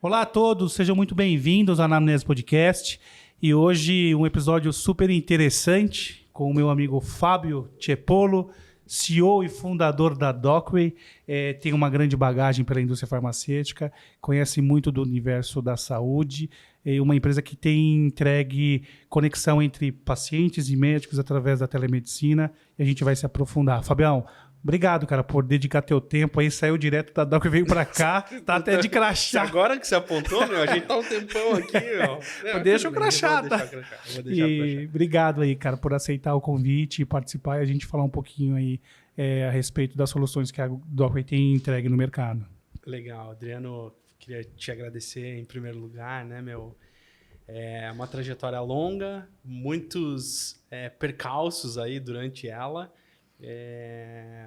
Olá a todos, sejam muito bem-vindos ao Anamnese Podcast. E hoje um episódio super interessante com o meu amigo Fábio Tiepolo, CEO e fundador da Docway. Tem uma grande bagagem pela indústria farmacêutica, conhece muito do universo da saúde. É uma empresa que tem entregue conexão entre pacientes e médicos através da telemedicina. E a gente vai se aprofundar. Fabião, obrigado, cara, por dedicar teu tempo aí. Saiu direto da Doc e veio pra cá. Tá até de crachá. Agora que você apontou, meu, a gente tá um tempão aqui, meu. Deixa o crachá, tá? Eu vou deixar o crachá. Obrigado aí, cara, por aceitar o convite e participar e a gente falar um pouquinho aí a respeito das soluções que a Docway tem entregue no mercado. Legal, Adriano, queria te agradecer em primeiro lugar, né, meu? É uma trajetória longa, muitos percalços aí durante ela.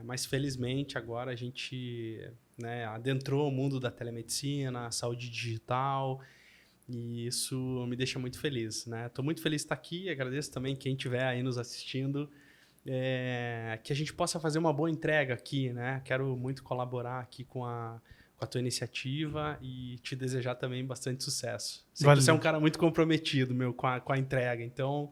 Mas felizmente agora a gente adentrou o mundo da telemedicina, a saúde digital, e isso me deixa muito feliz, né? Estou muito feliz de estar aqui, agradeço também quem estiver aí nos assistindo, que a gente possa fazer uma boa entrega aqui, né? Quero muito colaborar aqui com a tua iniciativa e te desejar também bastante sucesso. Sei que você é um cara muito comprometido, meu, com a entrega, então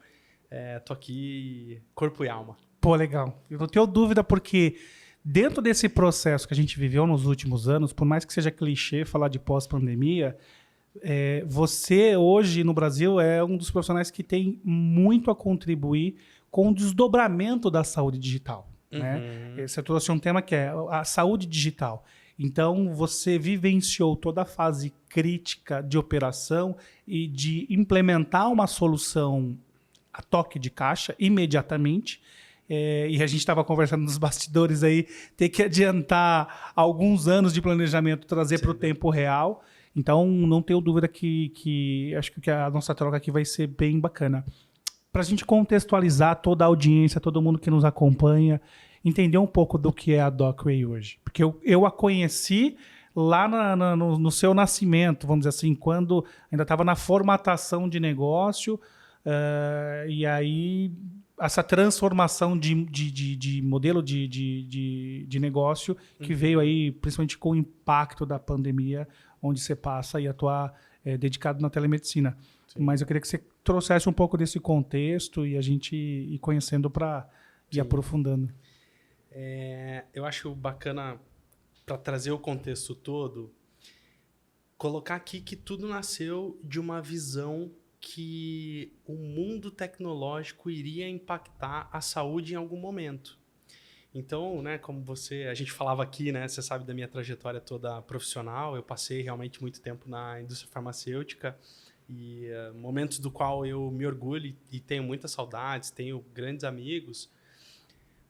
tô aqui corpo e alma. Pô, legal. Eu não tenho dúvida porque dentro desse processo que a gente viveu nos últimos anos, por mais que seja clichê falar de pós-pandemia, você hoje no Brasil é um dos profissionais que tem muito a contribuir com o desdobramento da saúde digital. Uhum. Né? Você trouxe um tema que é a saúde digital. Então, você vivenciou toda a fase crítica de operação e de implementar uma solução a toque de caixa imediatamente. E a gente estava conversando nos bastidores aí, ter que adiantar alguns anos de planejamento, trazer para o tempo real. Então, não tenho dúvida que acho que a nossa troca aqui vai ser bem bacana. Para a gente contextualizar toda a audiência, todo mundo que nos acompanha, entender um pouco do que é a Docway hoje. Porque eu a conheci lá no seu nascimento, vamos dizer assim, quando ainda estava na formatação de negócio, e aí essa transformação de modelo de negócio que veio aí, principalmente com o impacto da pandemia, onde você passa e atua dedicado na telemedicina. Sim. Mas eu queria que você trouxesse um pouco desse contexto e a gente ir conhecendo para ir aprofundando. Eu acho bacana, para trazer o contexto todo, colocar aqui que tudo nasceu de uma visão que o mundo tecnológico iria impactar a saúde em algum momento. Então, né, como a gente falava aqui, né, você sabe da minha trajetória toda profissional, eu passei realmente muito tempo na indústria farmacêutica e momentos do qual eu me orgulho e tenho muitas saudades, tenho grandes amigos,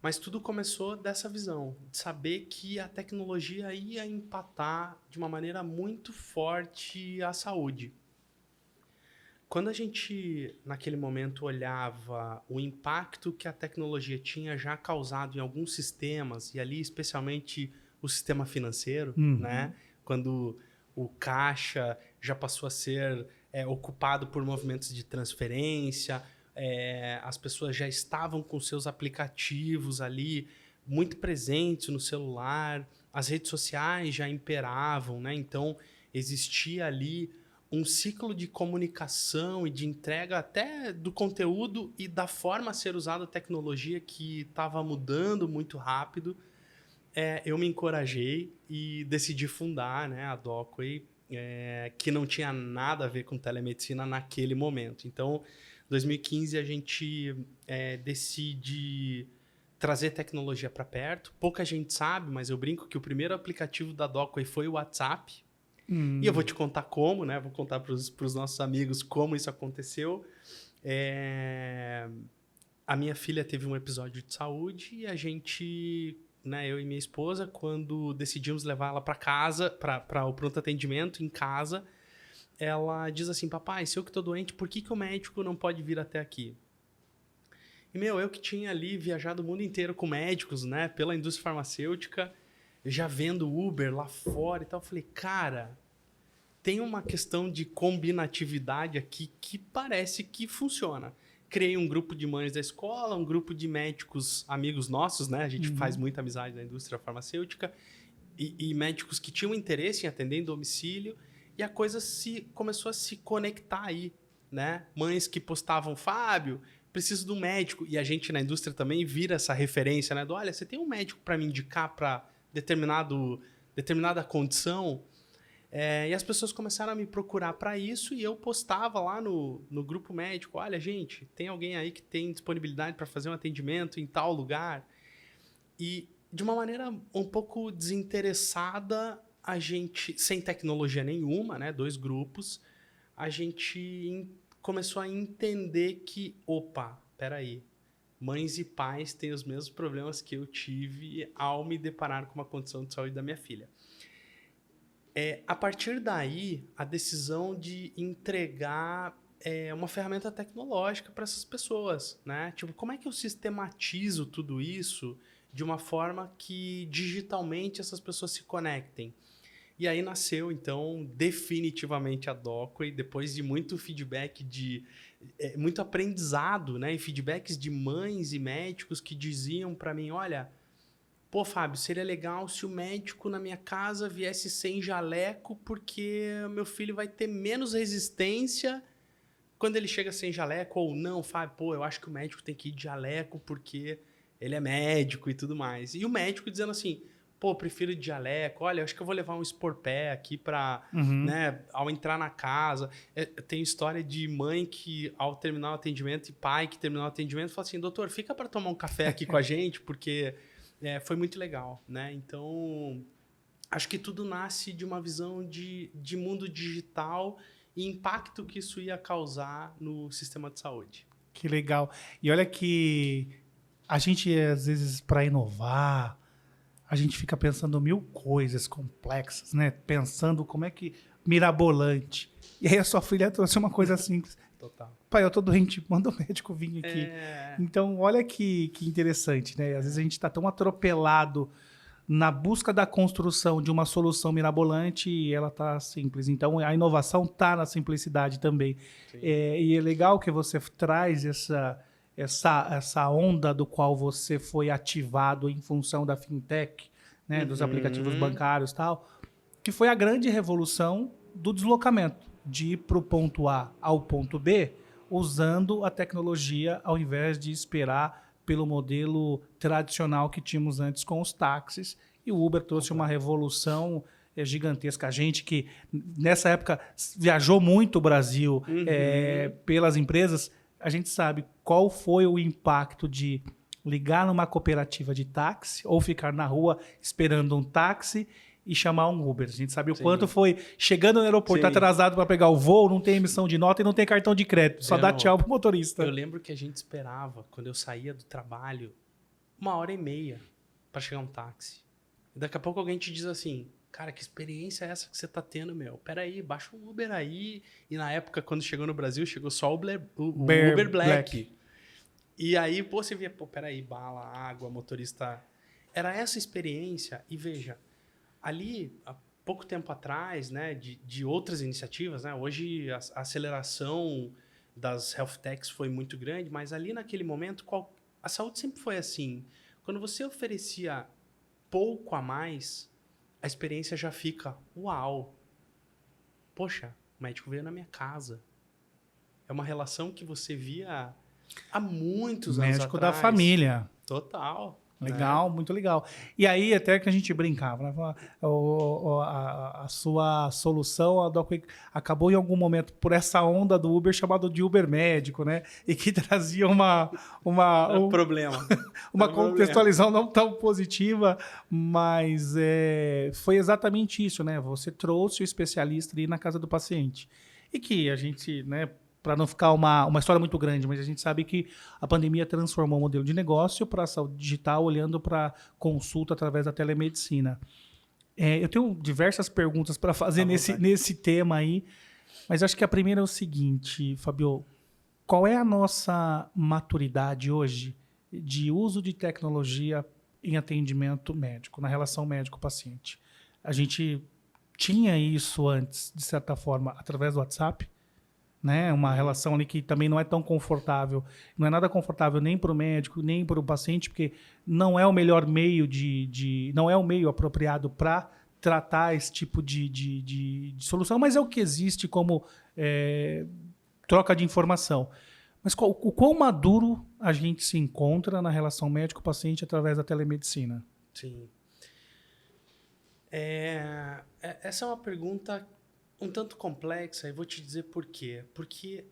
mas tudo começou dessa visão, de saber que a tecnologia ia impactar de uma maneira muito forte a saúde. Quando a gente, naquele momento, olhava o impacto que a tecnologia tinha já causado em alguns sistemas, e ali especialmente o sistema financeiro, né? Quando o caixa já passou a ser ocupado por movimentos de transferência, as pessoas já estavam com seus aplicativos ali muito presentes no celular, as redes sociais já imperavam, né? Então, existia ali um ciclo de comunicação e de entrega até do conteúdo e da forma a ser usada a tecnologia que estava mudando muito rápido. Eu me encorajei e decidi fundar, né, a Docway, que não tinha nada a ver com telemedicina naquele momento. Então, em 2015, a gente decide trazer tecnologia para perto. Pouca gente sabe, mas eu brinco que o primeiro aplicativo da Docway foi o WhatsApp. E eu vou te contar como, né? Vou contar para os nossos amigos como isso aconteceu. A minha filha teve um episódio de saúde e a gente, né, eu e minha esposa, quando decidimos levar ela para casa, para o pronto atendimento em casa, ela diz assim: papai, se eu que estou doente, por que o médico não pode vir até aqui? E, eu que tinha ali viajado o mundo inteiro com médicos, né, pela indústria farmacêutica, já vendo Uber lá fora e tal, eu falei, cara, tem uma questão de combinatividade aqui que parece que funciona. Criei um grupo de mães da escola, um grupo de médicos amigos nossos, né? A gente faz muita amizade na indústria farmacêutica, e médicos que tinham interesse em atender em domicílio, E a coisa começou a se conectar aí, né? Mães que postavam, Fábio, preciso de um médico. E a gente na indústria também vira essa referência, né? Olha, você tem um médico para me indicar para determinada condição? E as pessoas começaram a me procurar para isso e eu postava lá no grupo médico, olha, gente, tem alguém aí que tem disponibilidade para fazer um atendimento em tal lugar? E de uma maneira um pouco desinteressada, a gente, sem tecnologia nenhuma, né, 2 grupos, a gente começou a entender que, opa, peraí, mães e pais têm os mesmos problemas que eu tive ao me deparar com uma condição de saúde da minha filha. A partir daí, a decisão de entregar uma ferramenta tecnológica para essas pessoas, né? Tipo, como é que eu sistematizo tudo isso de uma forma que digitalmente essas pessoas se conectem? E aí nasceu, então, definitivamente a Docway, depois de muito feedback, muito aprendizado, né? E feedbacks de mães e médicos que diziam para mim, olha, pô, Fábio, seria legal se o médico na minha casa viesse sem jaleco, porque meu filho vai ter menos resistência quando ele chega sem jaleco, ou não, Fábio, pô, eu acho que o médico tem que ir de jaleco porque ele é médico e tudo mais. E o médico dizendo assim, pô, prefiro de jaleco, olha, eu acho que eu vou levar um esporpé aqui para, né, ao entrar na casa. Tem história de mãe que, ao terminar o atendimento, e pai que terminou o atendimento, fala assim, doutor, fica para tomar um café aqui com a gente, porque foi muito legal, né? Então, acho que tudo nasce de uma visão de mundo digital e impacto que isso ia causar no sistema de saúde. Que legal. E olha que a gente, às vezes, para inovar, a gente fica pensando 1000 coisas complexas, né? Pensando como é que... mirabolante. E aí a sua filha trouxe uma coisa simples. Total. Pai, eu tô doente, manda o médico vir aqui. Então, olha que interessante, né? Às vezes a gente está tão atropelado na busca da construção de uma solução mirabolante e ela tá simples. Então, a inovação tá na simplicidade também. E é legal que você traz essa onda do qual você foi ativado em função da fintech, né, dos aplicativos bancários e tal, que foi a grande revolução do deslocamento, de ir para o ponto A ao ponto B, usando a tecnologia ao invés de esperar pelo modelo tradicional que tínhamos antes com os táxis. E o Uber trouxe uma revolução gigantesca. A gente que, nessa época, viajou muito o Brasil pelas empresas, a gente sabe qual foi o impacto de ligar numa cooperativa de táxi ou ficar na rua esperando um táxi e chamar um Uber. A gente sabe o quanto foi chegando no aeroporto atrasado para pegar o voo, não tem emissão de nota e não tem cartão de crédito. Só dá tchau pro motorista. Eu lembro que a gente esperava, quando eu saía do trabalho, 1h30 para chegar um táxi. E daqui a pouco alguém te diz assim, cara, que experiência é essa que você tá tendo, meu? Peraí, baixa um Uber aí. E na época, quando chegou no Brasil, chegou só o Uber Black. E aí, pô, você via, pô, peraí, bala, água, motorista... Era essa experiência. E veja, ali, há pouco tempo atrás, né, de outras iniciativas, né? Hoje, a aceleração das health techs foi muito grande, mas ali naquele momento, a saúde sempre foi assim. Quando você oferecia pouco a mais, a experiência já fica, uau, poxa, o médico veio na minha casa. É uma relação que você via há muitos anos atrás. Médico da família. Total. Legal, né? Muito legal. E aí até que a gente brincava, né? A sua solução, a Docway, acabou em algum momento por essa onda do Uber chamado de Uber médico, né? E que trazia problema. uma contextualização não tão positiva, mas foi exatamente isso, né? Você trouxe o especialista ali na casa do paciente. E que a gente, né? Para não ficar uma história muito grande, mas a gente sabe que a pandemia transformou o modelo de negócio para a saúde digital, olhando para consulta através da telemedicina. Eu tenho diversas perguntas para fazer nesse tema aí, mas acho que a primeira é o seguinte, Fábio, qual é a nossa maturidade hoje de uso de tecnologia em atendimento médico, na relação médico-paciente? A gente tinha isso antes, de certa forma, através do WhatsApp, né? Uma relação ali que também não é tão confortável. Não é nada confortável nem para o médico, nem para o paciente, porque não é o melhor meio não é o meio apropriado para tratar esse tipo de solução, mas é o que existe como troca de informação. Mas o quão maduro a gente se encontra na relação médico-paciente através da telemedicina? Sim. Essa é uma pergunta um tanto complexa e vou te dizer por quê. Porque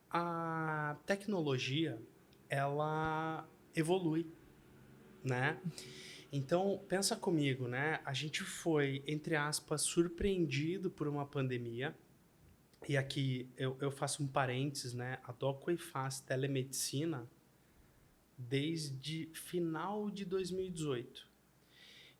a tecnologia, ela evolui, né? Então, pensa comigo, né? A gente foi, entre aspas, surpreendido por uma pandemia. E aqui eu faço um parênteses, né? A Docway faz telemedicina desde final de 2018.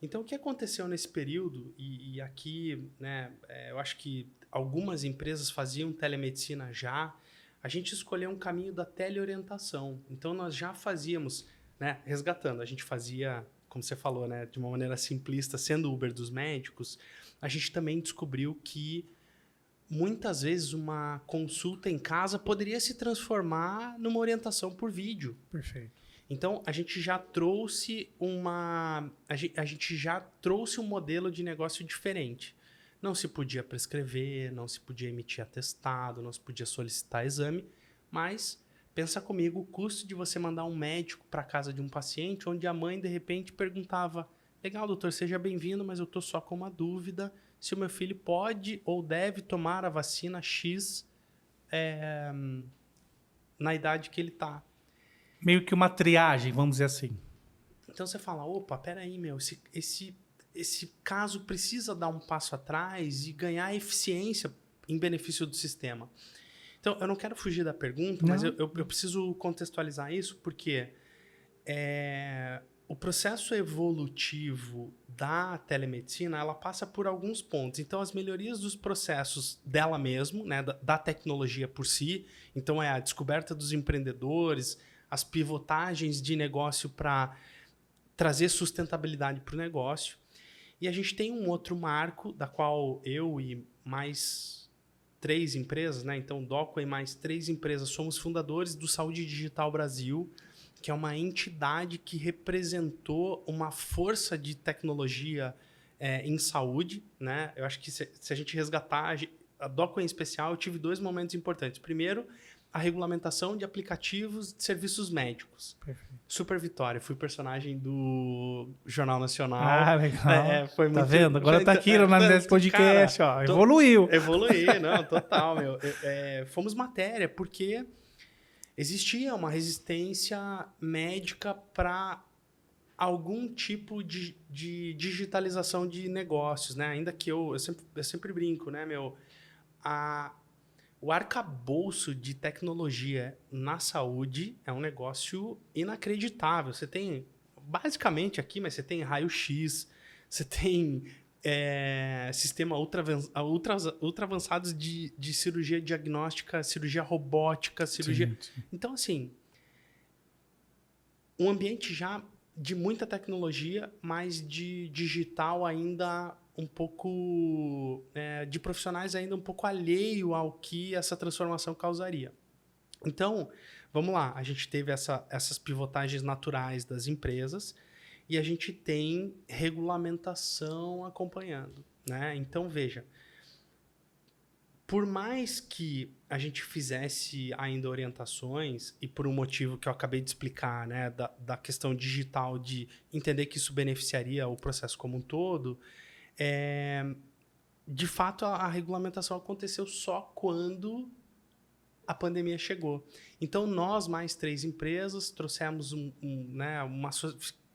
Então, o que aconteceu nesse período, e aqui, né, eu acho que algumas empresas faziam telemedicina já, a gente escolheu um caminho da teleorientação. Então, nós já fazíamos, né, resgatando, a gente fazia, como você falou, né, de uma maneira simplista, sendo Uber dos médicos, a gente também descobriu que muitas vezes uma consulta em casa poderia se transformar numa orientação por vídeo. Perfeito. Então, a gente já trouxe um modelo de negócio diferente. Não se podia prescrever, não se podia emitir atestado, não se podia solicitar exame, mas pensa comigo o custo de você mandar um médico para a casa de um paciente, onde a mãe, de repente, perguntava: legal, doutor, seja bem-vindo, mas eu estou só com uma dúvida se o meu filho pode ou deve tomar a vacina X na idade que ele está. Meio que uma triagem, vamos dizer assim. Então você fala, opa, peraí, meu, esse caso precisa dar um passo atrás e ganhar eficiência em benefício do sistema. Então, eu não quero fugir da pergunta, mas eu preciso contextualizar isso porque o processo evolutivo da telemedicina, ela passa por alguns pontos. Então, as melhorias dos processos dela mesmo, né, da tecnologia por si, então é a descoberta dos empreendedores, as pivotagens de negócio para trazer sustentabilidade para o negócio. E a gente tem um outro marco, da qual eu e mais 3 empresas, né? Então, Docway e mais 3 empresas, somos fundadores do Saúde Digital Brasil, que é uma entidade que representou uma força de tecnologia em saúde, né? Eu acho que se a gente resgatar a Docway em especial, eu tive 2 momentos importantes. Primeiro, a regulamentação de aplicativos de serviços médicos. Perfeito. Super vitória. Fui personagem do Jornal Nacional. Ah, legal. Foi tá muito... vendo? Agora tá aqui nesse podcast, cara, ó. Evoluiu. Evoluí, não, total, meu. Fomos matéria, porque existia uma resistência médica para algum tipo de digitalização de negócios, né? Ainda que eu sempre brinco, né, meu? O arcabouço de tecnologia na saúde é um negócio inacreditável. Você tem, basicamente aqui, mas você tem raio-x, você tem sistema ultra avançados de cirurgia diagnóstica, cirurgia robótica, cirurgia... Sim. Então, assim, um ambiente já de muita tecnologia, mas de digital ainda um pouco... de profissionais ainda um pouco alheio ao que essa transformação causaria. Então, vamos lá. A gente teve essas pivotagens naturais das empresas e a gente tem regulamentação acompanhando, né? Então, veja, por mais que a gente fizesse ainda orientações, e por um motivo que eu acabei de explicar, né, da questão digital, de entender que isso beneficiaria o processo como um todo, de fato a regulamentação aconteceu só quando a pandemia chegou. Então, nós, mais 3 empresas, trouxemos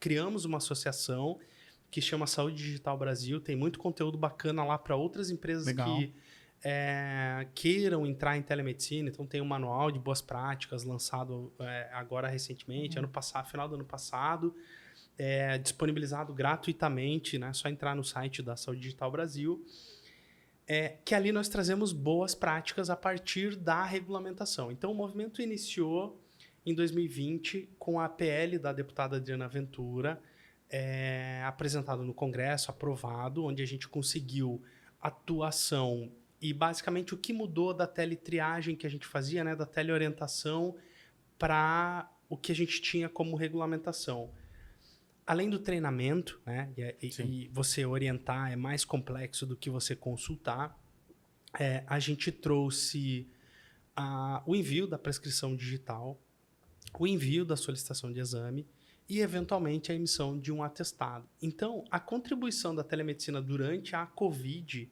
criamos uma associação que chama Saúde Digital Brasil. Tem muito conteúdo bacana lá para outras empresas Legal. que queiram entrar em telemedicina. Então, tem um manual de boas práticas lançado agora recentemente, final do ano passado, disponibilizado gratuitamente, né? Só entrar no site da Saúde Digital Brasil. Que ali nós trazemos boas práticas a partir da regulamentação. Então, o movimento iniciou em 2020 com a PL da deputada Adriana Ventura, apresentado no Congresso, aprovado, onde a gente conseguiu atuação e, basicamente, o que mudou da teletriagem que a gente fazia, né, da teleorientação, para o que a gente tinha como regulamentação. além do treinamento, né, e você orientar é mais complexo do que você consultar, a gente trouxe o envio da prescrição digital, o envio da solicitação de exame e, eventualmente, a emissão de um atestado. Então, a contribuição da telemedicina durante a COVID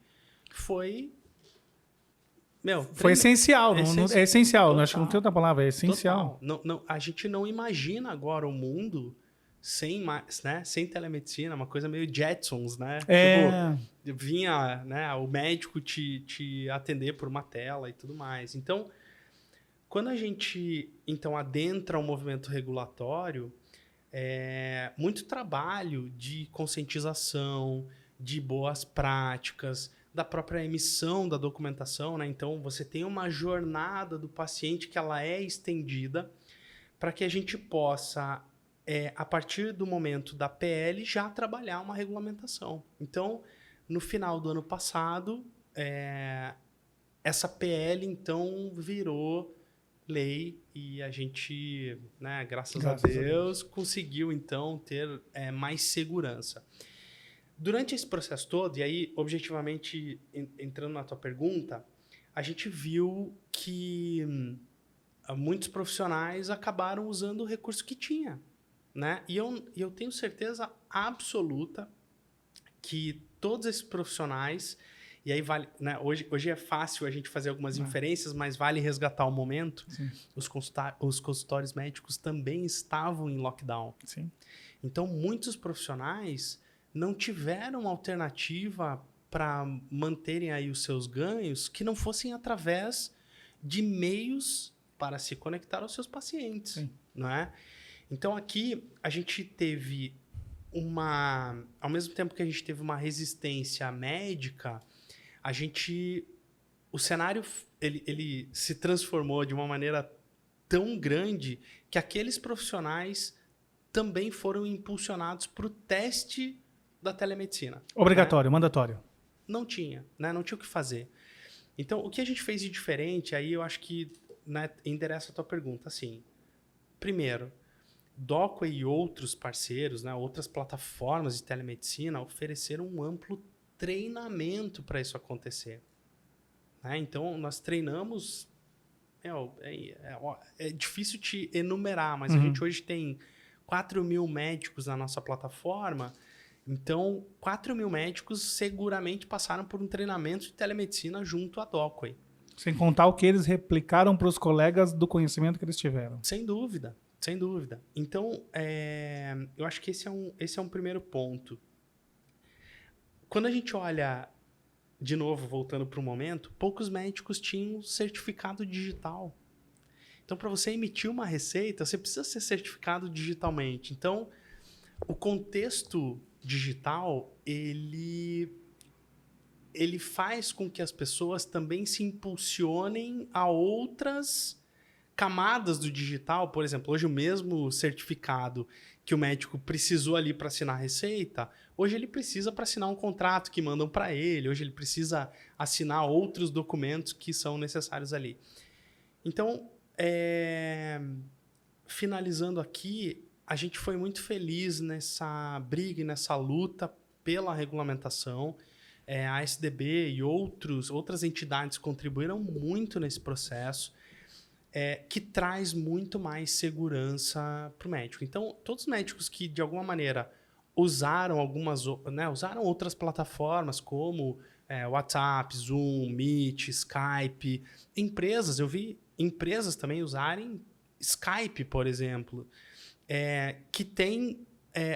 foi... Foi essencial. É essencial. Acho que não tem outra palavra. É essencial. Não, a gente não imagina agora o mundo sem telemedicina, uma coisa meio Jetsons, né? Tipo, vinha, né, o médico te atender por uma tela e tudo mais. Então, quando a gente adentra o movimento regulatório, muito trabalho de conscientização, de boas práticas, da própria emissão da documentação, né? Então, você tem uma jornada do paciente que ela é estendida para que a gente possa, a partir do momento da PL, já trabalhar uma regulamentação. Então, no final do ano passado, essa PL, então, virou lei e a gente, né, graças a Deus, conseguiu, então, ter mais segurança. Durante esse processo todo, e aí, objetivamente, entrando na tua pergunta, a gente viu que muitos profissionais acabaram usando o recurso que tinha, né? E eu tenho certeza absoluta que todos esses profissionais, e aí vale, né, hoje é fácil a gente fazer algumas inferências, mas vale resgatar o momento. Os consultórios médicos também estavam em lockdown. Sim. Então, muitos profissionais não tiveram alternativa para manterem aí os seus ganhos que não fossem através de meios para se conectar aos seus pacientes. Sim. Não é? Então, aqui a gente teve ao mesmo tempo que a gente teve uma resistência médica, o cenário ele se transformou de uma maneira tão grande que aqueles profissionais também foram impulsionados para o teste da telemedicina. Obrigatório, né? Mandatório. Não tinha, né? Não tinha o que fazer. Então, o que a gente fez de diferente, aí eu acho que, né, endereça a tua pergunta. Assim, primeiro, Docway e outros parceiros, né, outras plataformas de telemedicina ofereceram um amplo treinamento para isso acontecer. Né? Então, nós treinamos... É difícil te enumerar, mas a gente hoje tem 4.000 médicos na nossa plataforma. Então, 4.000 médicos seguramente passaram por um treinamento de telemedicina junto à Docway. Sem contar o que eles replicaram para os colegas do conhecimento que eles tiveram. Sem dúvida, sem dúvida. Então, eu acho que esse é um primeiro ponto. Quando a gente olha, de novo, voltando para o momento, poucos médicos tinham certificado digital. Então, para você emitir uma receita, você precisa ser certificado digitalmente. Então, o contexto digital, ele faz com que as pessoas também se impulsionem a outras camadas do digital. Por exemplo, hoje o mesmo certificado que o médico precisou ali para assinar a receita, hoje ele precisa para assinar um contrato que mandam para ele, hoje ele precisa assinar outros documentos que são necessários ali. Então, finalizando aqui, a gente foi muito feliz nessa briga e nessa luta pela regulamentação. A SDB e outras entidades contribuíram muito nesse processo, que traz muito mais segurança para o médico. Então, todos os médicos que, de alguma maneira, usaram usaram outras plataformas como WhatsApp, Zoom, Meet, Skype. Eu vi empresas também usarem Skype, por exemplo, que tem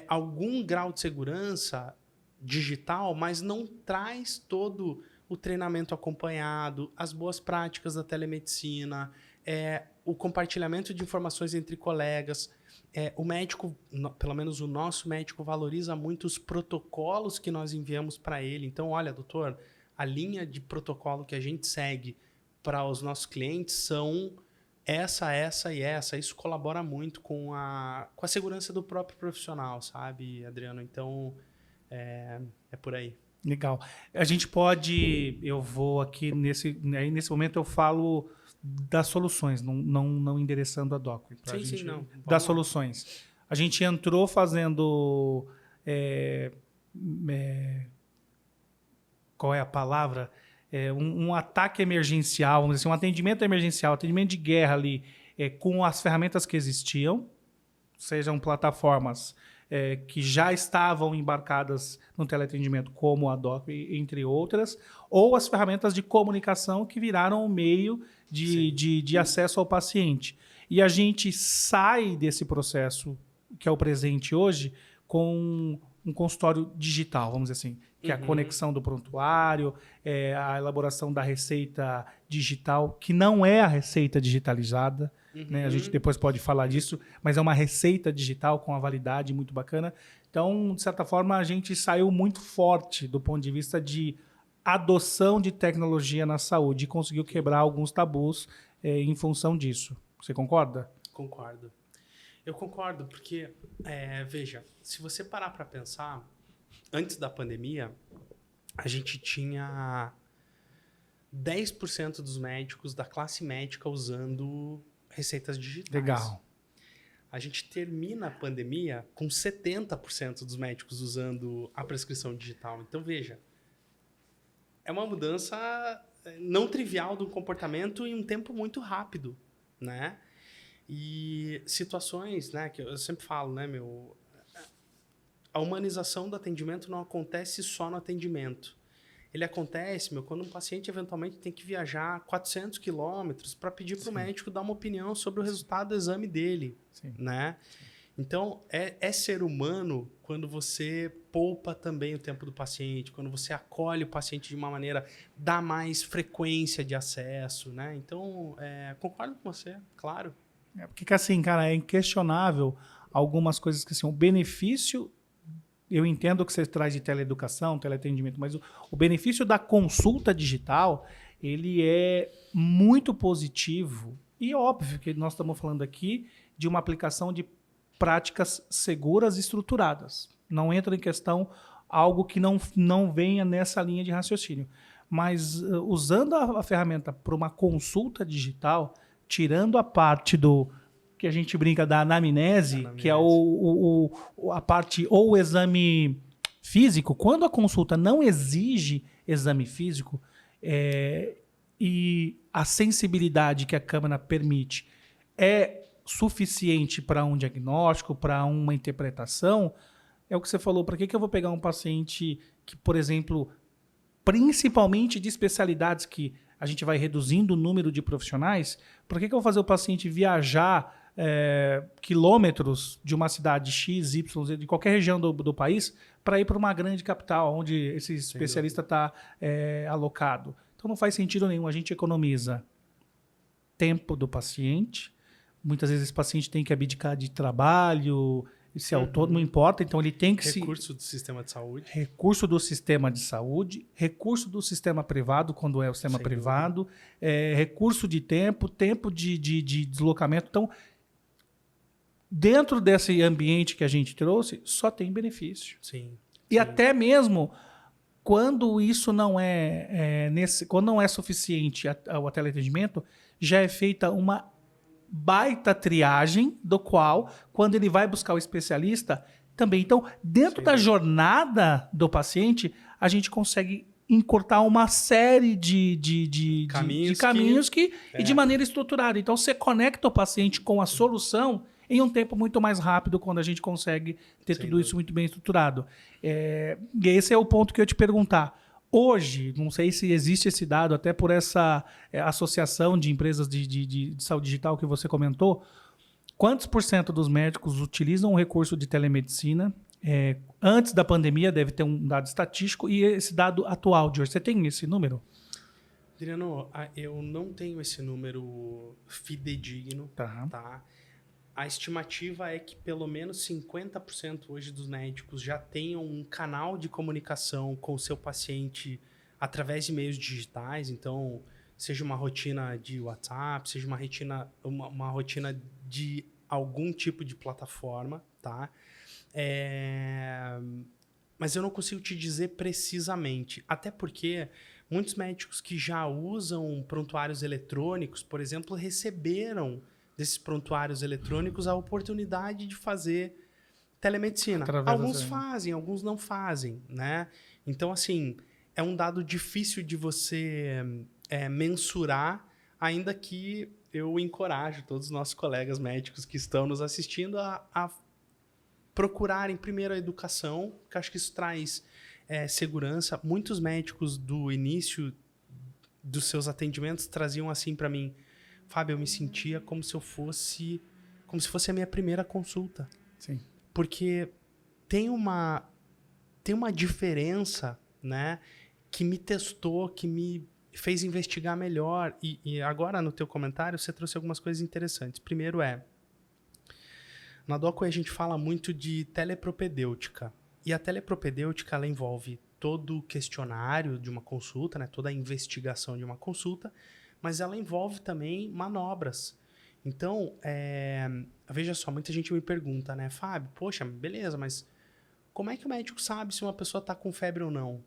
algum grau de segurança digital, mas não traz todo o treinamento acompanhado, as boas práticas da telemedicina, o compartilhamento de informações entre colegas. O médico, pelo menos o nosso médico, valoriza muito os protocolos que nós enviamos para ele. Então, olha, doutor, a linha de protocolo que a gente segue para os nossos clientes são essa e essa. Isso colabora muito com a segurança do próprio profissional, sabe, Adriano? Então, é por aí. Legal. A gente pode... Eu vou aqui, nesse momento eu falo das soluções, não endereçando a Docway. Sim, não. Das soluções. A gente entrou fazendo... qual é a palavra? Um ataque emergencial, vamos dizer assim, um atendimento emergencial, atendimento de guerra ali, com as ferramentas que existiam, sejam plataformas que já estavam embarcadas no teleatendimento, como a DOC, entre outras, ou as ferramentas de comunicação que viraram um meio de acesso ao paciente. E a gente sai desse processo, que é o presente hoje, com um consultório digital, vamos dizer assim, que é a conexão do prontuário, a elaboração da receita digital, que não é a receita digitalizada, né? A gente depois pode falar disso, mas é uma receita digital com uma validade muito bacana. Então, de certa forma, a gente saiu muito forte do ponto de vista de adoção de tecnologia na saúde e conseguiu quebrar alguns tabus em função disso. Você concorda? Concordo. Eu concordo, porque, veja, se você parar para pensar, antes da pandemia, a gente tinha 10% dos médicos da classe médica usando receitas digitais. Legal. A gente termina a pandemia com 70% dos médicos usando a prescrição digital. Então, veja, é uma mudança não trivial do comportamento em um tempo muito rápido, né? E situações, né, que eu sempre falo, né, a humanização do atendimento não acontece só no atendimento. Ele acontece, quando um paciente eventualmente tem que viajar 400 quilômetros para pedir para o médico dar uma opinião sobre o resultado do exame dele, né? Então, é ser humano quando você poupa também o tempo do paciente, quando você acolhe o paciente de uma maneira, dá mais frequência de acesso, né? Então, concordo com você, claro. Porque assim, cara, é inquestionável algumas coisas que assim, o benefício, eu entendo que você traz de teleeducação, teleatendimento, mas o benefício da consulta digital, ele é muito positivo e óbvio que nós estamos falando aqui de uma aplicação de práticas seguras e estruturadas. Não entra em questão algo que não venha nessa linha de raciocínio. Mas usando a ferramenta para uma consulta digital, tirando a parte do que a gente brinca da anamnese, que é a parte ou o exame físico, quando a consulta não exige exame físico e a sensibilidade que a câmera permite é suficiente para um diagnóstico, para uma interpretação, é o que você falou. Para que eu vou pegar um paciente que, por exemplo, principalmente de especialidades que a gente vai reduzindo o número de profissionais, por que eu vou fazer o paciente viajar quilômetros de uma cidade X, Y, de qualquer região do país, para ir para uma grande capital, onde esse especialista está alocado? Então não faz sentido nenhum. A gente economiza tempo do paciente. Muitas vezes esse paciente tem que abdicar de trabalho, esse autônomo, não importa, então ele tem que Recurso do sistema de saúde. Recurso do sistema de saúde, recurso do sistema privado, quando é o sistema privado, recurso de tempo de deslocamento. Então, dentro desse ambiente que a gente trouxe, só tem benefício. E até mesmo quando isso não quando não é suficiente o teleatendimento, já é feita uma baita triagem, do qual, quando ele vai buscar o especialista, também. Então, dentro da jornada do paciente, a gente consegue encurtar uma série de caminhos e de maneira estruturada. Então, você conecta o paciente com a solução em um tempo muito mais rápido, quando a gente consegue ter tudo isso muito bem estruturado. E esse é o ponto que eu ia te perguntar. Hoje, não sei se existe esse dado, até por essa associação de empresas de saúde digital que você comentou, quantos % dos médicos utilizam o recurso de telemedicina? Antes da pandemia, deve ter um dado estatístico, e esse dado atual de hoje. Você tem esse número? Adriano, eu não tenho esse número fidedigno, tá? A estimativa é que pelo menos 50% hoje dos médicos já tenham um canal de comunicação com o seu paciente através de meios digitais. Então, seja uma rotina de WhatsApp, seja uma rotina de algum tipo de plataforma, tá? Mas eu não consigo te dizer precisamente, até porque muitos médicos que já usam prontuários eletrônicos, por exemplo, receberam desses prontuários eletrônicos a oportunidade de fazer telemedicina. Através Alguns dessa- fazem, alguns não fazem, né? Então, assim, é um dado difícil de você mensurar, ainda que eu encorajo todos os nossos colegas médicos que estão nos assistindo a procurarem primeiro a educação, porque acho que isso traz segurança. Muitos médicos do início dos seus atendimentos traziam assim para mim: Fábio, eu me sentia como se fosse a minha primeira consulta. Sim. Porque tem uma diferença, né, que me testou, que me fez investigar melhor. E agora, no teu comentário, você trouxe algumas coisas interessantes. Primeiro na Docway a gente fala muito de telepropedêutica. E a telepropedêutica, ela envolve todo o questionário de uma consulta, né, toda a investigação de uma consulta, mas ela envolve também manobras. Então, veja só, muita gente me pergunta, né, Fábio, poxa, beleza, mas como é que o médico sabe se uma pessoa está com febre ou não?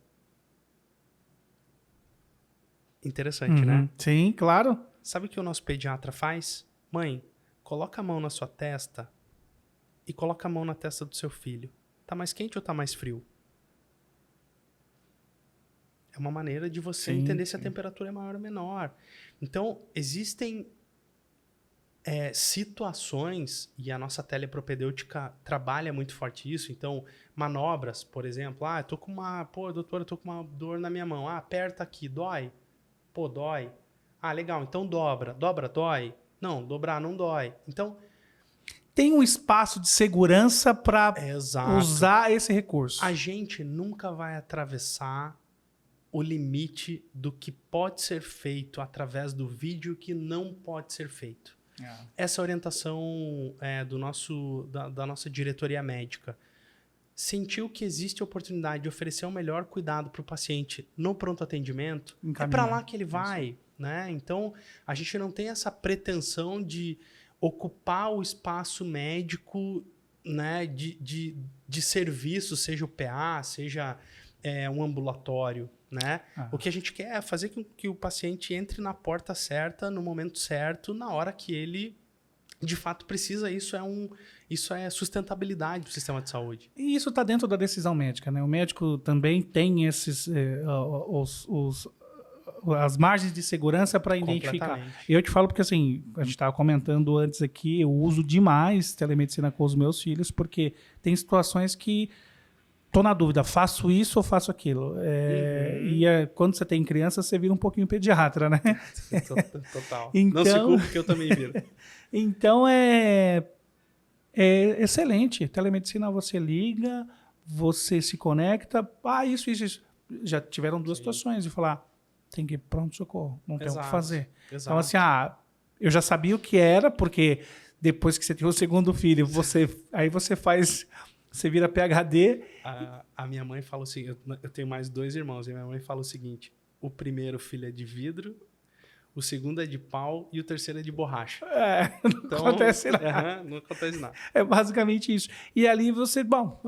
Interessante, né? Sim, claro. Sabe o que o nosso pediatra faz? Mãe, coloca a mão na sua testa e coloca a mão na testa do seu filho. Tá mais quente ou tá mais frio? É uma maneira de você entender se a temperatura é maior ou menor. Então, existem situações, e a nossa telepropedêutica trabalha muito forte isso. Então, manobras, por exemplo. Ah, doutor, eu tô com uma dor na minha mão. Ah, aperta aqui, dói? Pô, dói. Ah, legal, então dobra. Dobra, dói? Não, dobrar não dói. Então, tem um espaço de segurança para usar esse recurso. A gente nunca vai atravessar o limite do que pode ser feito através do vídeo que não pode ser feito. Essa orientação da nossa diretoria médica. Sentiu que existe a oportunidade de oferecer o melhor cuidado para o paciente no pronto atendimento, é para lá que ele vai, né? Então, a gente não tem essa pretensão de ocupar o espaço médico, né, de serviço, seja o PA, seja um ambulatório, né? O que a gente quer é fazer com que o paciente entre na porta certa, no momento certo, na hora que ele de fato precisa. Isso é sustentabilidade do sistema de saúde. E isso está dentro da decisão médica, né? O médico também tem as margens de segurança para identificar. Eu te falo porque, assim, a gente estava comentando antes aqui, eu uso demais telemedicina com os meus filhos, porque tem situações que tô na dúvida, faço isso ou faço aquilo? Quando você tem criança, você vira um pouquinho pediatra, né? Total. Então, não se culpe que eu também viro. Então, é excelente. Telemedicina, você liga, você se conecta. Isso. Já tiveram duas situações de falar, tem que ir pronto-socorro, não tem o que fazer. Exato. Então, assim, eu já sabia o que era, porque depois que você teve o segundo filho, você vira PhD. A minha mãe fala assim, eu tenho mais 2 irmãos, e minha mãe fala o seguinte: o primeiro filho é de vidro, o segundo é de pau e o terceiro é de borracha. Não acontece nada. Não acontece nada. É basicamente isso. E ali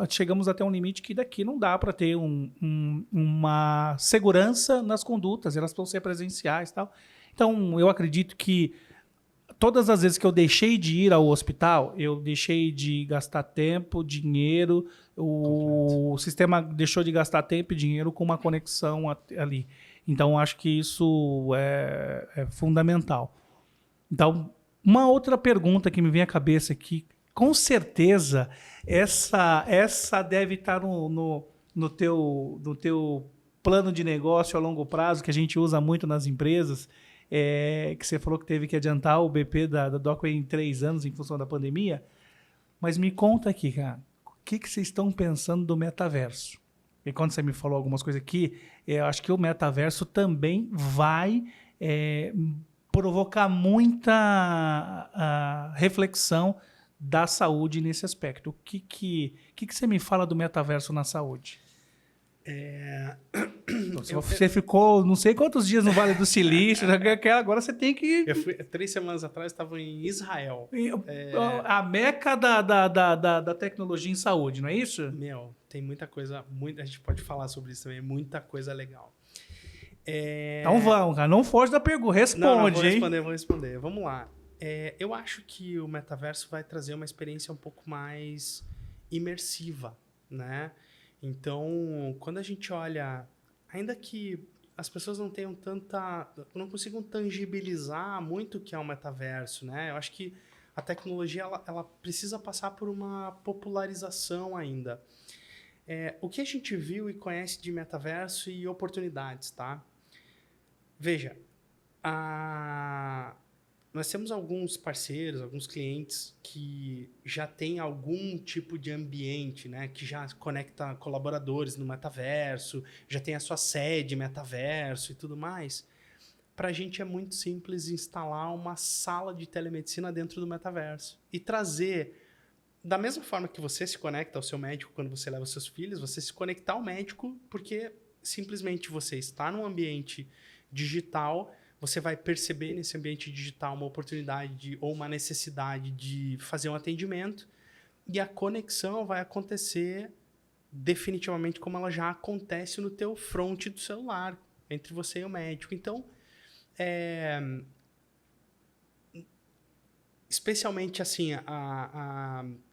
chegamos até um limite que daqui não dá para ter uma segurança nas condutas, elas vão ser presenciais e tal. Então, eu acredito que todas as vezes que eu deixei de ir ao hospital, eu deixei de gastar tempo, dinheiro, o sistema deixou de gastar tempo e dinheiro com uma conexão ali. Então, acho que isso é fundamental. Então, uma outra pergunta que me vem à cabeça aqui, com certeza, essa deve estar no teu plano de negócio a longo prazo, que a gente usa muito nas empresas, que você falou que teve que adiantar o BP da Docway em 3 anos em função da pandemia. Mas me conta aqui, cara, o que vocês estão pensando do metaverso? E quando você me falou algumas coisas aqui, eu acho que o metaverso também vai provocar muita reflexão da saúde nesse aspecto. O que você me fala do metaverso na saúde? Você ficou não sei quantos dias no Vale do Silício, agora você tem que... 3 semanas atrás, estava em Israel. A meca da tecnologia em saúde, não é isso? Tem muita coisa, a gente pode falar sobre isso também, muita coisa legal. Então vamos, cara, não foge da pergunta, responde, vou responder. Vamos lá. Eu acho que o metaverso vai trazer uma experiência um pouco mais imersiva, né? Então, quando a gente olha, ainda que as pessoas não tenham não consigam tangibilizar muito o que é o metaverso, né? Eu acho que a tecnologia ela precisa passar por uma popularização ainda. O que a gente viu e conhece de metaverso e oportunidades, tá? Veja, nós temos alguns parceiros, alguns clientes que já têm algum tipo de ambiente, né? Que já conecta colaboradores no metaverso, já tem a sua sede metaverso e tudo mais. Para a gente é muito simples instalar uma sala de telemedicina dentro do metaverso e trazer, da mesma forma que você se conecta ao seu médico quando você leva seus filhos, você se conectar ao médico porque simplesmente você está num ambiente digital. Você vai perceber nesse ambiente digital uma oportunidade ou uma necessidade de fazer um atendimento e a conexão vai acontecer definitivamente como ela já acontece no teu front do celular, entre você e o médico. Então, especialmente assim,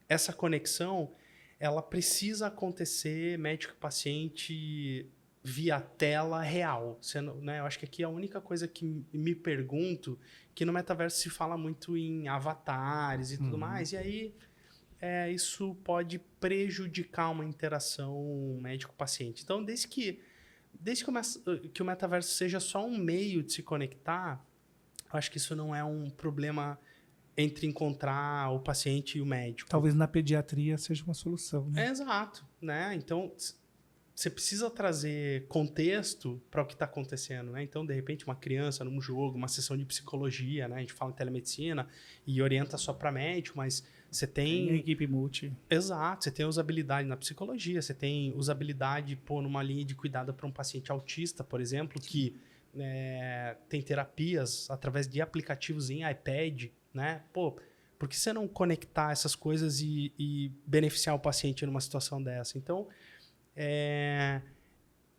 essa conexão, ela precisa acontecer médico e paciente via tela real. Né? Eu acho que aqui a única coisa que me pergunto, que no metaverso se fala muito em avatares e tudo mais, e aí isso pode prejudicar uma interação médico-paciente. Então, desde que o metaverso seja só um meio de se conectar, eu acho que isso não é um problema entre encontrar o paciente e o médico. Talvez na pediatria seja uma solução, né? Exato, né? Então, você precisa trazer contexto para o que está acontecendo, né? Então, de repente, uma criança num jogo, uma sessão de psicologia, né? A gente fala em telemedicina e orienta só para médico, mas você tem... equipe multi. Exato, você tem usabilidade na psicologia, você tem usabilidade numa linha de cuidado para um paciente autista, por exemplo, que tem terapias através de aplicativos em iPad, né? Por que você não conectar essas coisas e beneficiar o paciente numa situação dessa? Então,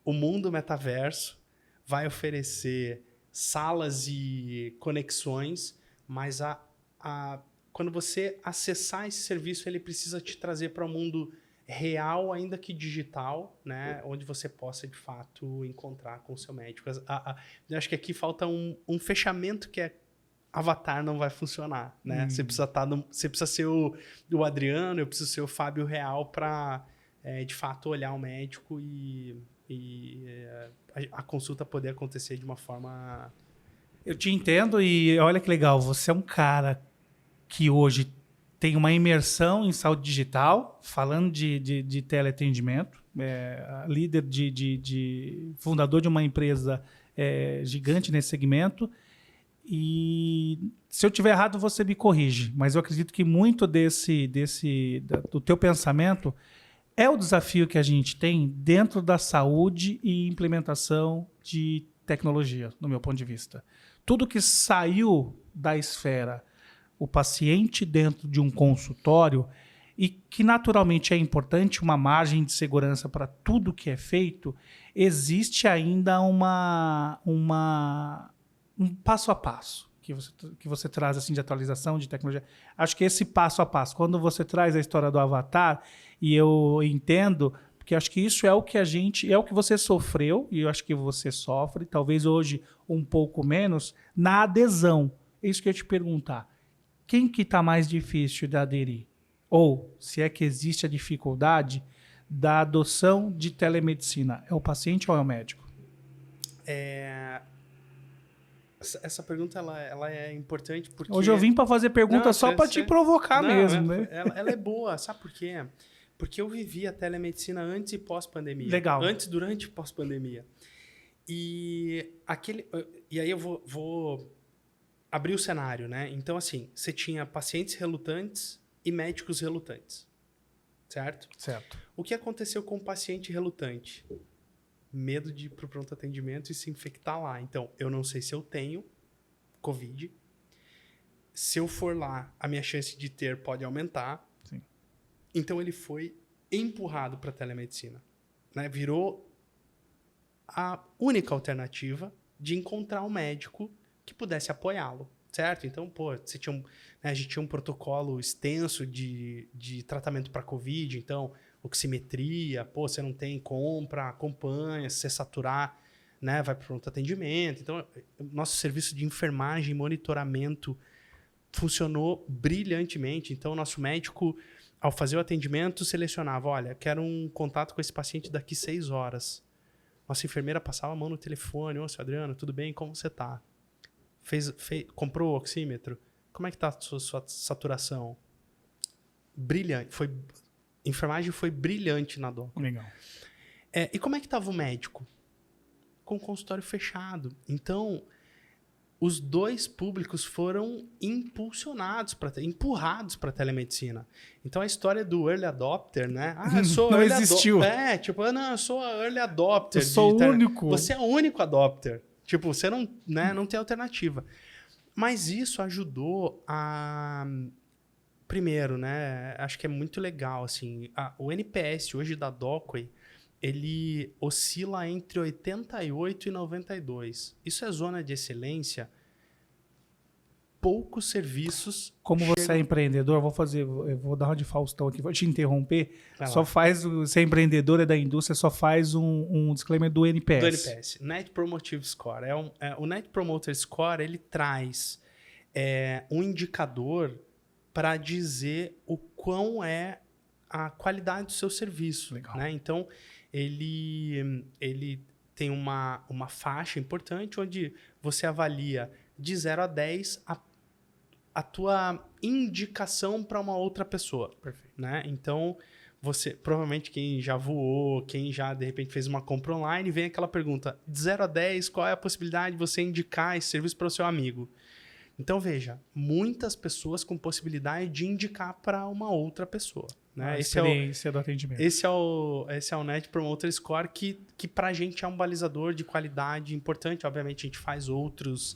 o mundo metaverso vai oferecer salas e conexões, mas quando você acessar esse serviço, ele precisa te trazer para o mundo real, ainda que digital, né? Onde você possa, de fato, encontrar com o seu médico. Eu acho que aqui falta um fechamento que Avatar não vai funcionar, né? Você precisa ser o Adriano, eu preciso ser o Fábio Real para, de fato, olhar o médico e a consulta poder acontecer de uma forma... Eu te entendo e olha que legal, você é um cara que hoje tem uma imersão em saúde digital, falando de teleatendimento, líder fundador de uma empresa gigante nesse segmento. E se eu tiver errado, você me corrige, mas eu acredito que muito do teu pensamento é o desafio que a gente tem dentro da saúde e implementação de tecnologia, no meu ponto de vista. Tudo que saiu da esfera, o paciente dentro de um consultório, e que naturalmente é importante uma margem de segurança para tudo que é feito, existe ainda um passo a passo que você traz assim, de atualização de tecnologia. Acho que esse passo a passo, quando você traz a história do Avatar, e eu entendo, porque acho que isso é o que é o que você sofreu, e eu acho que você sofre, talvez hoje um pouco menos, na adesão. É isso que eu ia te perguntar. Quem que está mais difícil de aderir? Ou, se é que existe a dificuldade da adoção de telemedicina, é o paciente ou é o médico? Essa pergunta ela é importante porque... Hoje eu vim para fazer pergunta só para te provocar mesmo, né? Ela é boa, sabe por quê? Porque eu vivi a telemedicina antes e pós-pandemia. Legal. Antes, durante e pós-pandemia. E aí eu vou abrir o cenário, né? Então, assim, você tinha pacientes relutantes e médicos relutantes, certo? Certo. O que aconteceu com o paciente relutante? Medo de ir para o pronto atendimento e se infectar lá. Então, eu não sei se eu tenho Covid. Se eu for lá, a minha chance de ter pode aumentar. Sim. Então, ele foi empurrado para a telemedicina, né? Virou a única alternativa de encontrar um médico que pudesse apoiá-lo. certo? Então, pô, você tinha a gente tinha um protocolo extenso de tratamento para COVID, então, oximetria, pô, você não tem compra, acompanha, se você saturar, né, vai para pronto atendimento. Então, nosso serviço de enfermagem e monitoramento funcionou brilhantemente. Então, o nosso médico, ao fazer o atendimento, selecionava, olha, quero um contato com esse paciente daqui 6 horas. Nossa enfermeira passava a mão no telefone, ô, seu Adriano, tudo bem? Como você tá? Comprou o oxímetro? Como é que tá a sua saturação? Brilhante. Enfermagem foi brilhante na DOC. Legal. E como é que estava o médico? Com o consultório fechado. Então, os dois públicos foram empurrados para a telemedicina. Então, a história do early adopter, né? Eu sou não early existiu. Não, eu sou a early adopter. Eu sou o único. Você é o único adopter. Tipo, você não, né, não tem alternativa. Mas isso ajudou a... Primeiro, né? Acho que é muito legal, assim. O NPS hoje da Docway, ele oscila entre 88 e 92. Isso é zona de excelência. Poucos serviços... Como você é empreendedor, eu vou dar uma de Faustão aqui, vou te interromper. Você é empreendedor, é da indústria, só faz um disclaimer do NPS. Do NPS, Net Promoter Score. O Net Promoter Score, ele traz um indicador para dizer o quão é a qualidade do seu serviço. Legal. Né? Então, ele tem uma faixa importante onde você avalia de 0 a 10 a tua indicação para uma outra pessoa. Perfeito. Né? Então, provavelmente quem já voou, quem já de repente fez uma compra online, vem aquela pergunta, de 0 a 10, qual é a possibilidade de você indicar esse serviço para o seu amigo? Então, veja, muitas pessoas com possibilidade de indicar para uma outra pessoa. Né? A experiência do atendimento. Esse é o Net Promoter Score que para a gente é um balizador de qualidade importante. Obviamente, a gente faz outras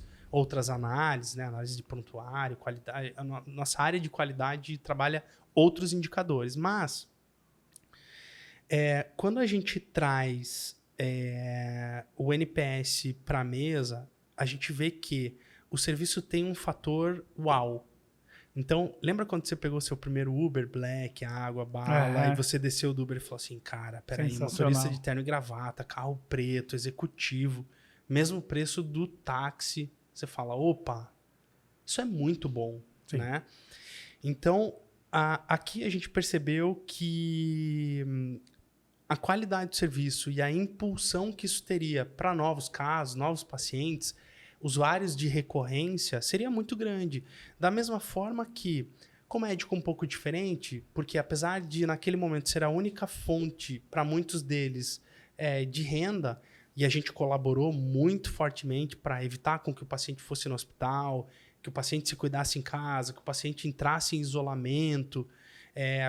análises, né? Análise de prontuário, qualidade. Nossa área de qualidade trabalha outros indicadores. Mas, quando a gente traz o NPS para a mesa, a gente vê que o serviço tem um fator uau. Então, lembra quando você pegou seu primeiro Uber Black, água, bala, e você desceu do Uber e falou assim, cara, peraí, motorista de terno e gravata, carro preto, executivo, mesmo preço do táxi. Você fala, opa, isso é muito bom. Né? Então, aqui a gente percebeu que a qualidade do serviço e a impulsão que isso teria para novos casos, novos pacientes, usuários de recorrência, seria muito grande. Da mesma forma que, com médico um pouco diferente, porque apesar de naquele momento ser a única fonte para muitos deles de renda, e a gente colaborou muito fortemente para evitar com que o paciente fosse no hospital, que o paciente se cuidasse em casa, que o paciente entrasse em isolamento,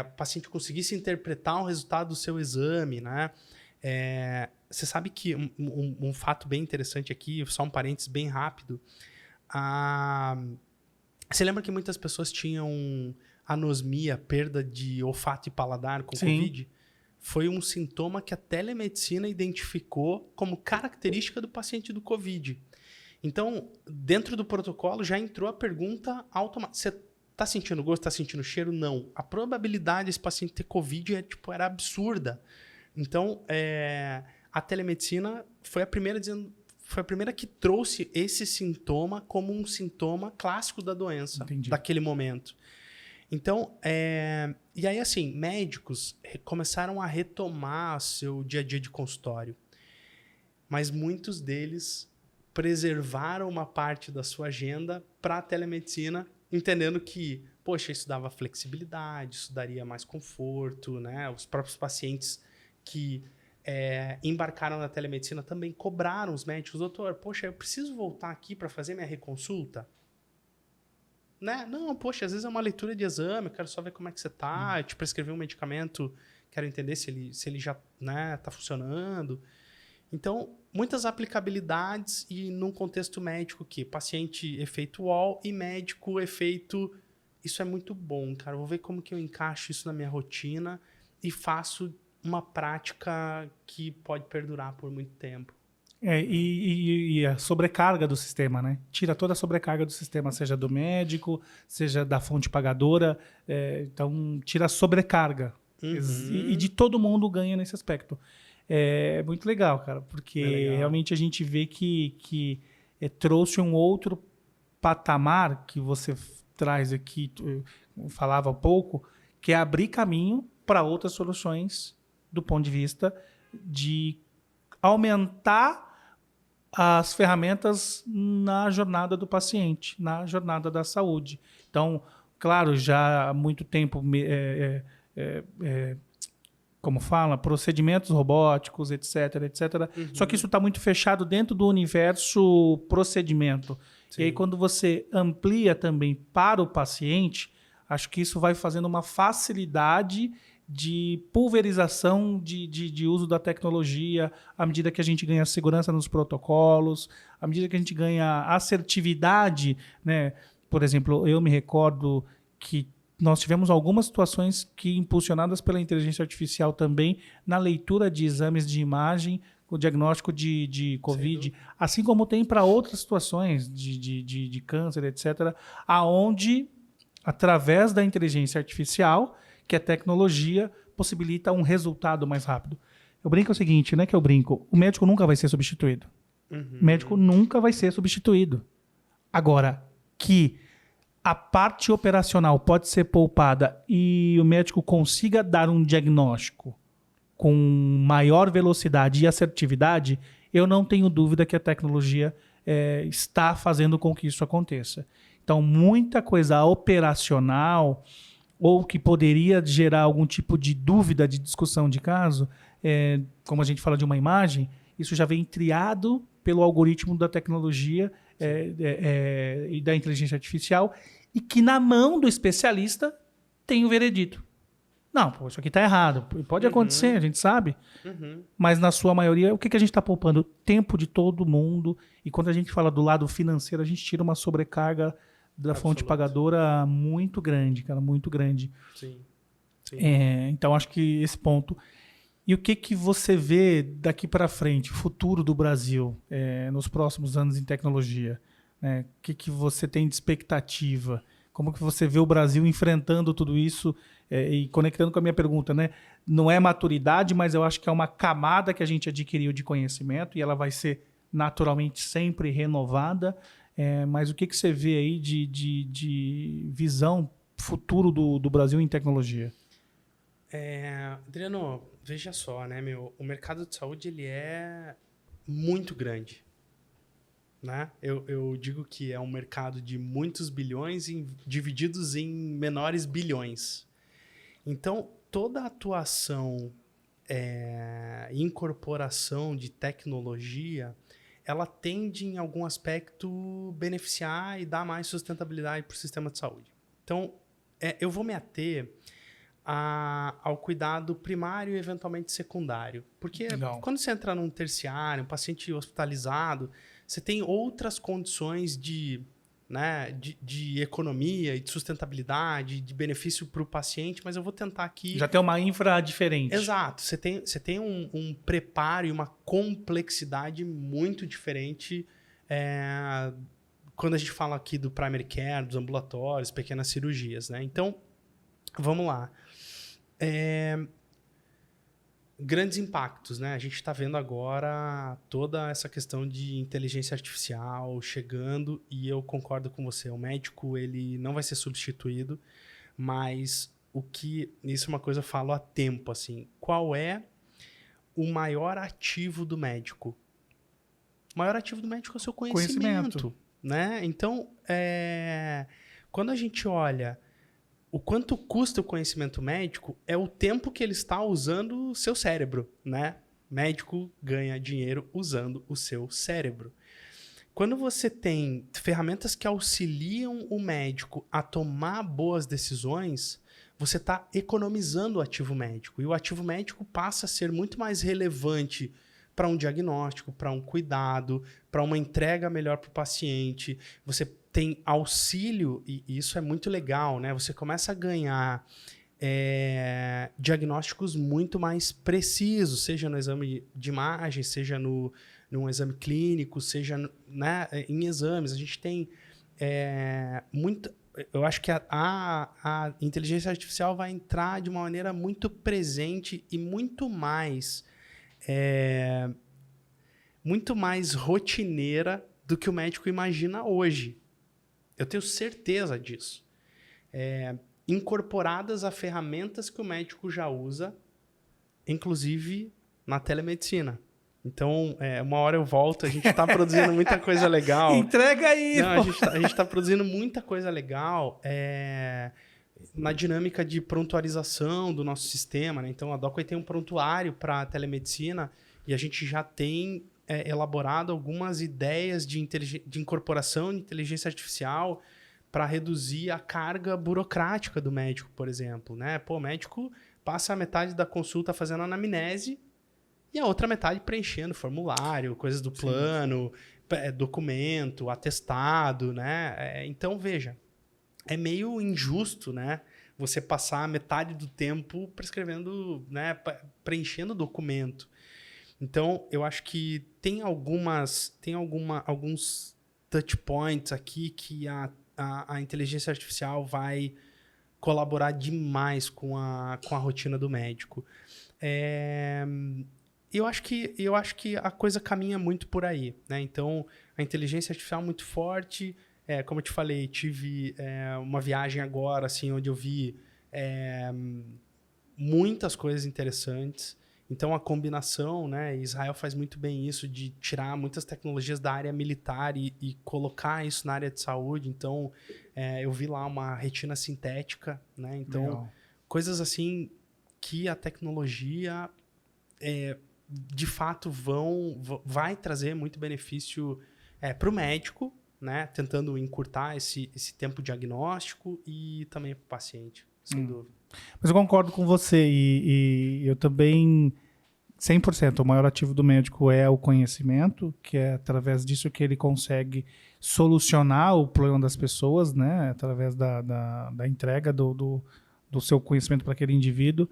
o paciente conseguisse interpretar o resultado do seu exame, né? Você sabe que um fato bem interessante aqui, só um parênteses bem rápido. Você lembra que muitas pessoas tinham anosmia, perda de olfato e paladar com Covid? Foi um sintoma que a telemedicina identificou como característica do paciente do Covid. Então, dentro do protocolo já entrou a pergunta automática. Você está sentindo gosto, está sentindo cheiro? Não. A probabilidade desse paciente ter Covid era absurda. Então, a telemedicina foi a primeira que trouxe esse sintoma como um sintoma clássico da doença. Entendi. Daquele momento. Então, e aí assim, médicos começaram a retomar seu dia a dia de consultório, mas muitos deles preservaram uma parte da sua agenda para a telemedicina, entendendo que, poxa, isso dava flexibilidade, isso daria mais conforto, né? Os próprios pacientes que embarcaram na telemedicina também cobraram os médicos, doutor, poxa, eu preciso voltar aqui para fazer minha reconsulta? Né? Não, poxa, às vezes é uma leitura de exame, eu quero só ver como é que você está, eu te prescrevi um medicamento, quero entender se ele já está funcionando. Então, muitas aplicabilidades e num contexto médico que paciente efeito wall e médico efeito... Isso é muito bom, cara. Eu vou ver como que eu encaixo isso na minha rotina e faço uma prática que pode perdurar por muito tempo. E a sobrecarga do sistema, né? Tira toda a sobrecarga do sistema, seja do médico, seja da fonte pagadora. Então, tira a sobrecarga. E de todo mundo ganha nesse aspecto. É muito legal, cara, porque realmente a gente vê que trouxe um outro patamar que você traz aqui, eu falava há pouco, que é abrir caminho para outras soluções do ponto de vista de aumentar as ferramentas na jornada do paciente, na jornada da saúde. Então, claro, já há muito tempo, como fala, procedimentos robóticos, etc, etc. Só que isso está muito fechado dentro do universo procedimento. Sim. E aí, quando você amplia também para o paciente, acho que isso vai fazendo uma facilidade de pulverização de uso da tecnologia, à medida que a gente ganha segurança nos protocolos, à medida que a gente ganha assertividade, né? Por exemplo, eu me recordo que nós tivemos algumas situações que, impulsionadas pela inteligência artificial também, na leitura de exames de imagem, o diagnóstico de Covid, assim como tem para outras situações de câncer, etc., aonde, através da inteligência artificial, que a tecnologia possibilita um resultado mais rápido. Eu brinco o seguinte, né, que eu brinco, o médico nunca vai ser substituído. O médico nunca vai ser substituído. Agora, que a parte operacional pode ser poupada e o médico consiga dar um diagnóstico com maior velocidade e assertividade, eu não tenho dúvida que a tecnologia está fazendo com que isso aconteça. Então, muita coisa operacional ou que poderia gerar algum tipo de dúvida, de discussão de caso, como a gente fala de uma imagem, isso já vem triado pelo algoritmo da tecnologia e da inteligência artificial, e que na mão do especialista tem o veredito. Não, pô, isso aqui está errado. Pode acontecer, a gente sabe. Mas na sua maioria, o que a gente está poupando? Tempo de todo mundo. E quando a gente fala do lado financeiro, a gente tira uma sobrecarga da fonte pagadora muito grande, cara, muito grande. Sim. Então, acho que esse ponto. E o que você vê daqui para frente, o futuro do Brasil nos próximos anos em tecnologia? O que você tem de expectativa? Como que você vê o Brasil enfrentando tudo isso? E conectando com a minha pergunta, né? Não é maturidade, mas eu acho que é uma camada que a gente adquiriu de conhecimento e ela vai ser naturalmente sempre renovada. Mas o que você vê aí de visão futuro do Brasil em tecnologia? Adriano, veja só, né, o mercado de saúde ele é muito grande. Né? Eu digo que é um mercado de muitos bilhões divididos em menores bilhões. Então, toda a atuação e incorporação de tecnologia, ela tende, em algum aspecto, beneficiar e dar mais sustentabilidade para o sistema de saúde. Então, eu vou me ater ao cuidado primário e, eventualmente, secundário. Porque quando você entra num terciário, um paciente hospitalizado, você tem outras condições de economia e de sustentabilidade, de benefício para o paciente, mas eu vou tentar aqui... Já tem uma infra diferente. Exato. Você tem um preparo e uma complexidade muito diferente quando a gente fala aqui do primary care, dos ambulatórios, pequenas cirurgias, né? Então, vamos lá. Grandes impactos, né? A gente está vendo agora toda essa questão de inteligência artificial chegando e eu concordo com você. O médico ele não vai ser substituído, mas isso é uma coisa que eu falo há tempo, assim. Qual é o maior ativo do médico? O maior ativo do médico é o seu conhecimento. Né? Então, quando a gente olha o quanto custa o conhecimento médico, é o tempo que ele está usando o seu cérebro, né? Médico ganha dinheiro usando o seu cérebro. Quando você tem ferramentas que auxiliam o médico a tomar boas decisões, você está economizando o ativo médico. E o ativo médico passa a ser muito mais relevante para um diagnóstico, para um cuidado, para uma entrega melhor para o paciente. Você tem auxílio, e isso é muito legal, né? Você começa a ganhar diagnósticos muito mais precisos, seja no exame de imagem, seja num exame clínico, seja, né, em exames. A gente tem eu acho que a inteligência artificial vai entrar de uma maneira muito presente e muito mais rotineira do que o médico imagina hoje. Eu tenho certeza disso. Incorporadas a ferramentas que o médico já usa, inclusive na telemedicina. Então, uma hora eu volto, a gente está produzindo muita coisa legal. Entrega aí! Não, a gente está produzindo muita coisa legal na dinâmica de prontuarização do nosso sistema, né? Então, a Docway tem um prontuário para telemedicina e a gente já tem elaborado algumas ideias de incorporação de inteligência artificial para reduzir a carga burocrática do médico, por exemplo, né? Pô, o médico passa a metade da consulta fazendo anamnese e a outra metade preenchendo formulário, coisas do plano, documento, atestado, né? Então, veja, é meio injusto, né? Você passar metade do tempo prescrevendo, né? Preenchendo documento. Então, eu acho que tem alguns touch points aqui que a inteligência artificial vai colaborar demais com a rotina do médico. Eu acho que a coisa caminha muito por aí, né? Então, a inteligência artificial é muito forte. Como eu te falei, tive uma viagem agora, assim, onde eu vi muitas coisas interessantes. Então, a combinação, né? Israel faz muito bem isso de tirar muitas tecnologias da área militar e colocar isso na área de saúde. Então, eu vi lá uma retina sintética, né? Então, legal. Coisas assim que a tecnologia, de fato, vai trazer muito benefício para o médico, né? Tentando encurtar esse tempo diagnóstico e também para o paciente, sem dúvida. Mas eu concordo com você e eu também, 100%, o maior ativo do médico é o conhecimento, que é através disso que ele consegue solucionar o problema das pessoas, né? Através da entrega do seu conhecimento para aquele indivíduo.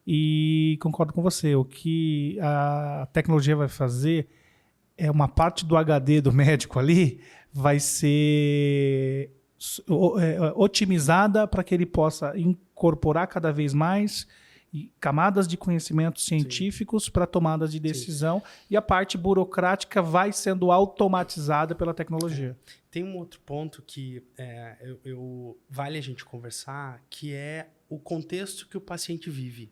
E concordo com você, o que a tecnologia vai fazer é uma parte do HD do médico ali vai ser otimizada para que ele possa incorporar cada vez mais camadas de conhecimentos científicos para tomadas de decisão. Sim. E a parte burocrática vai sendo automatizada pela tecnologia. Tem um outro ponto que vale a gente conversar, que é o contexto que o paciente vive.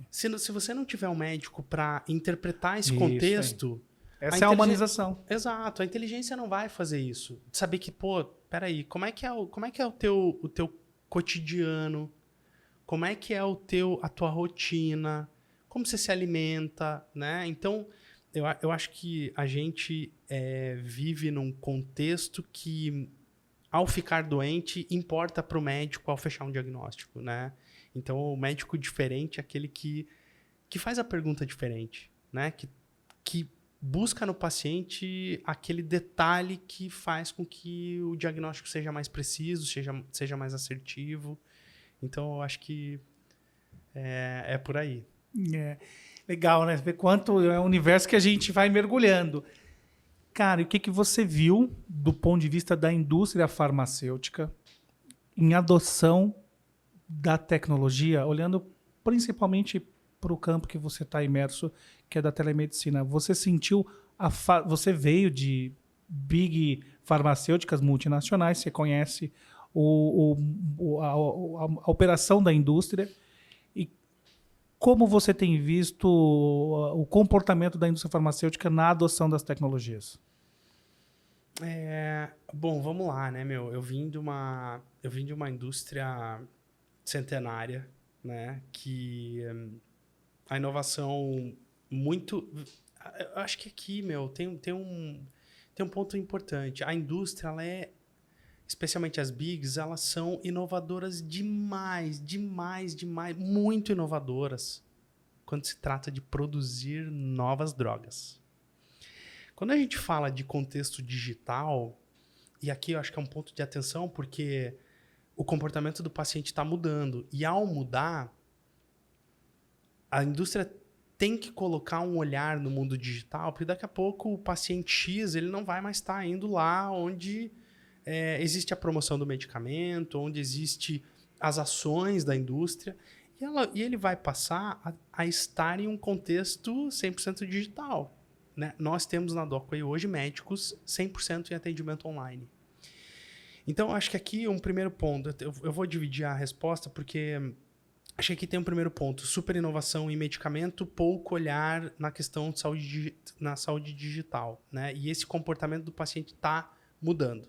Se você não tiver um médico para interpretar esse contexto... Essa é a humanização. Exato. A inteligência não vai fazer isso. Saber que, peraí, como é que é o teu cotidiano? Como é que é a tua rotina? Como você se alimenta, né? Então, eu acho que a gente vive num contexto que, ao ficar doente, importa para o médico ao fechar um diagnóstico, né? Então, o médico diferente é aquele que faz a pergunta diferente, né? Que busca no paciente aquele detalhe que faz com que o diagnóstico seja mais preciso, seja mais assertivo. Então, eu acho que é por aí. Legal, né? Ver quanto é um universo que a gente vai mergulhando. Cara, e o que você viu do ponto de vista da indústria farmacêutica em adoção da tecnologia, olhando principalmente para o campo que você está imerso, que é da telemedicina? Você sentiu, você veio de big farmacêuticas multinacionais, você conhece a operação da indústria, e como você tem visto o comportamento da indústria farmacêutica na adoção das tecnologias? Bom, vamos lá, né, meu? Eu vim de uma indústria centenária, né, que a inovação muito... Eu acho que aqui, meu, tem um ponto importante. A indústria, ela especialmente as bigs, elas são inovadoras demais, muito inovadoras quando se trata de produzir novas drogas. Quando a gente fala de contexto digital, e aqui eu acho que é um ponto de atenção, porque o comportamento do paciente está mudando. E ao mudar, a indústria tem que colocar um olhar no mundo digital, porque daqui a pouco o paciente X ele não vai mais estar indo lá onde existe a promoção do medicamento, onde existe as ações da indústria, e ele vai passar a estar em um contexto 100% digital. Né? Nós temos na Docway hoje médicos 100% em atendimento online. Então, acho que aqui um primeiro ponto, eu vou dividir a resposta porque acho que aqui tem um primeiro ponto, super inovação em medicamento, pouco olhar na questão de saúde digital. Né? E esse comportamento do paciente está mudando.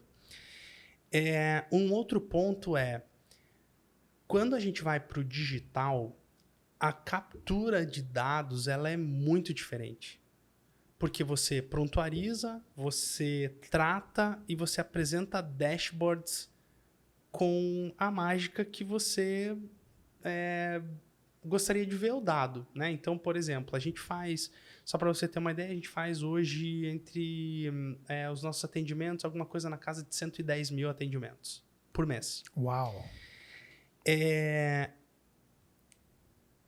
Um outro ponto quando a gente vai para o digital, a captura de dados ela é muito diferente. Porque você prontuariza, você trata e você apresenta dashboards com a mágica que você gostaria de ver o dado. Né? Então, por exemplo, a gente faz, só para você ter uma ideia, a gente faz hoje entre os nossos atendimentos alguma coisa na casa de 110 mil atendimentos por mês. Uau!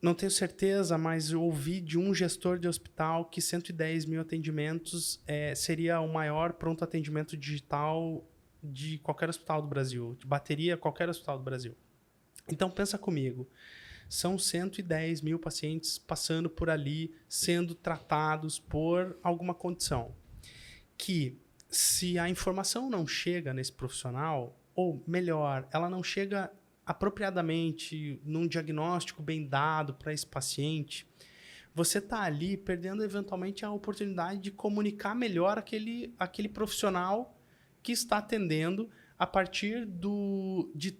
Não tenho certeza, mas eu ouvi de um gestor de hospital que 110 mil atendimentos seria o maior pronto atendimento digital de qualquer hospital do Brasil, de bateria qualquer hospital do Brasil. Então, pensa comigo, são 110 mil pacientes passando por ali, sendo tratados por alguma condição. Que, se a informação não chega nesse profissional, ou melhor, ela não chega apropriadamente num diagnóstico bem dado para esse paciente, você está ali perdendo eventualmente a oportunidade de comunicar melhor aquele profissional que está atendendo a partir de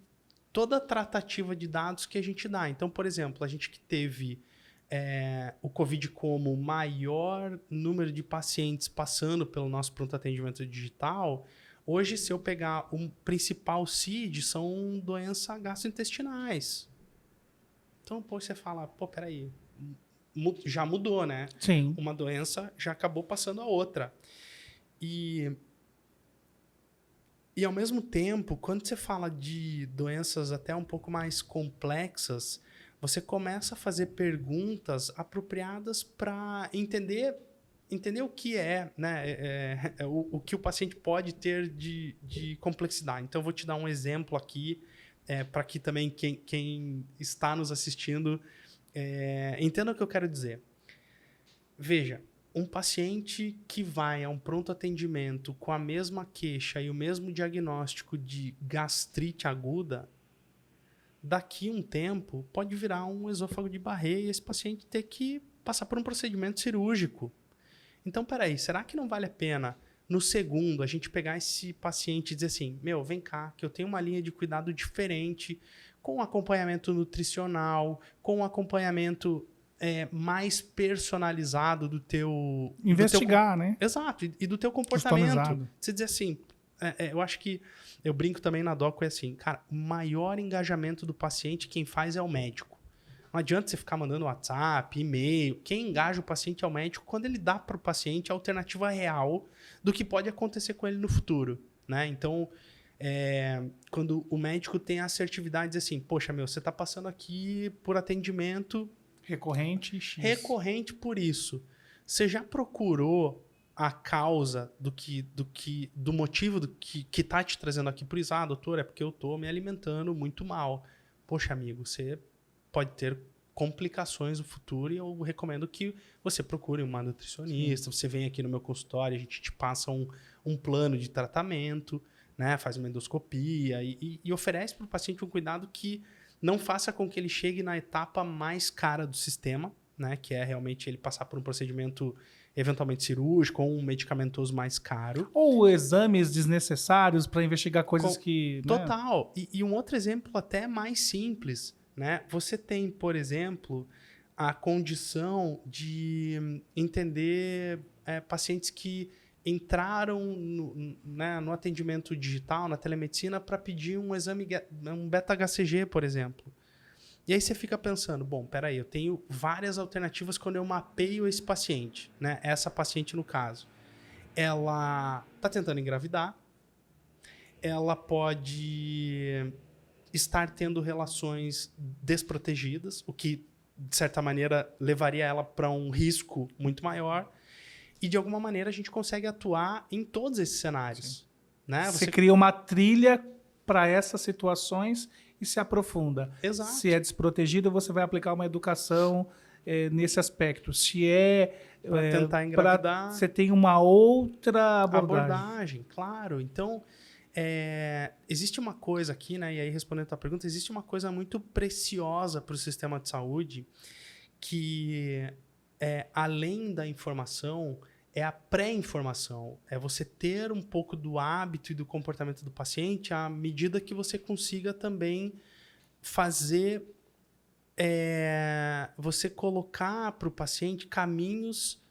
toda a tratativa de dados que a gente dá. Então, por exemplo, a gente que teve o COVID como maior número de pacientes passando pelo nosso pronto atendimento digital, hoje, se eu pegar o principal CID, são doenças gastrointestinais. Então, você fala, peraí, já mudou, né? Sim. Uma doença já acabou passando a outra. E ao mesmo tempo, quando você fala de doenças até um pouco mais complexas, você começa a fazer perguntas apropriadas para entender o que né? O que o paciente pode ter de complexidade. Então, eu vou te dar um exemplo aqui, para que também quem está nos assistindo entenda o que eu quero dizer. Veja, um paciente que vai a um pronto atendimento com a mesma queixa e o mesmo diagnóstico de gastrite aguda, daqui a um tempo pode virar um esôfago de Barré e esse paciente ter que passar por um procedimento cirúrgico. Então, peraí, será que não vale a pena, no segundo, a gente pegar esse paciente e dizer assim, vem cá, que eu tenho uma linha de cuidado diferente, com acompanhamento nutricional, com acompanhamento mais personalizado do teu... Investigar, né? Exato, e do teu comportamento. Você dizer assim, eu acho que, eu brinco também na Doco, assim, cara, o maior engajamento do paciente, quem faz é o médico. Não adianta você ficar mandando WhatsApp, e-mail. Quem engaja o paciente é o médico quando ele dá para o paciente a alternativa real do que pode acontecer com ele no futuro. Né? Então, quando o médico tem a assertividade de dizer assim, poxa, você está passando aqui por atendimento recorrente X. Recorrente por isso. Você já procurou a causa do motivo que está te trazendo aqui por isso? Ah, doutor, é porque eu estou me alimentando muito mal. Poxa, amigo, você pode ter complicações no futuro e eu recomendo que você procure uma nutricionista. Sim. Você vem aqui no meu consultório, a gente te passa um plano de tratamento, né? Faz uma endoscopia e oferece para o paciente um cuidado que não faça com que ele chegue na etapa mais cara do sistema, né? Que é realmente ele passar por um procedimento eventualmente cirúrgico ou um medicamentoso mais caro. Ou exames desnecessários para investigar coisas que... Total. Né? E um outro exemplo até mais simples, né? Você tem, por exemplo, a condição de entender pacientes que entraram no atendimento digital, na telemedicina, para pedir um exame, um beta-HCG, por exemplo. E aí você fica pensando, bom, peraí, eu tenho várias alternativas quando eu mapeio esse paciente, né? Essa paciente, no caso. Ela está tentando engravidar, ela pode estar tendo relações desprotegidas, o que, de certa maneira, levaria ela para um risco muito maior. E, de alguma maneira, a gente consegue atuar em todos esses cenários. Né? Você cria uma trilha para essas situações e se aprofunda. Exato. Se é desprotegido, você vai aplicar uma educação nesse aspecto. Se é para tentar engravidar, você tem uma outra abordagem. Claro. Então, existe uma coisa aqui, né? E aí, respondendo a tua pergunta, existe uma coisa muito preciosa para o sistema de saúde que, além da informação, é a pré-informação. É você ter um pouco do hábito e do comportamento do paciente à medida que você consiga também fazer... você colocar para o paciente caminhos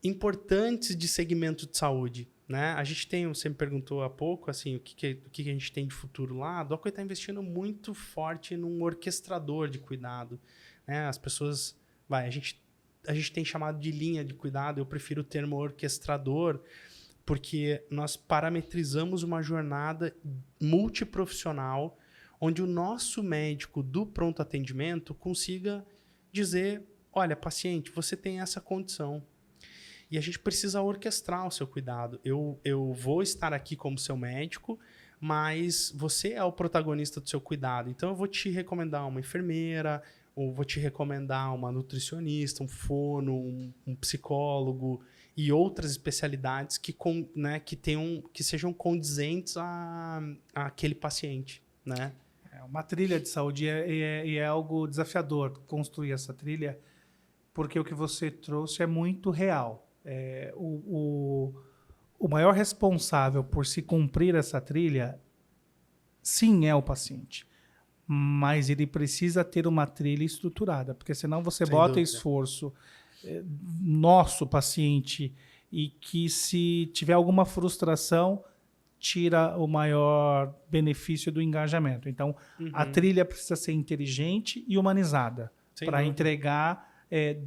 importantes de segmento de saúde. Né? A gente tem, você me perguntou há pouco, assim, o que a gente tem de futuro lá. A Docway está investindo muito forte num orquestrador de cuidado. Né? As pessoas... a gente tem chamado de linha de cuidado, eu prefiro o termo orquestrador, porque nós parametrizamos uma jornada multiprofissional onde o nosso médico do pronto atendimento consiga dizer, olha, paciente, você tem essa condição. E a gente precisa orquestrar o seu cuidado. Eu vou estar aqui como seu médico, mas você é o protagonista do seu cuidado. Então, eu vou te recomendar uma enfermeira, ou vou te recomendar uma nutricionista, um fono, um psicólogo e outras especialidades que sejam condizentes àquele paciente, né? É uma trilha de saúde e é algo desafiador construir essa trilha, porque o que você trouxe é muito real. O maior responsável por se cumprir essa trilha, sim, é o paciente. Mas ele precisa ter uma trilha estruturada, porque senão você bota esforço nosso paciente e que se tiver alguma frustração, tira o maior benefício do engajamento. Então, a trilha precisa ser inteligente e humanizada para entregar,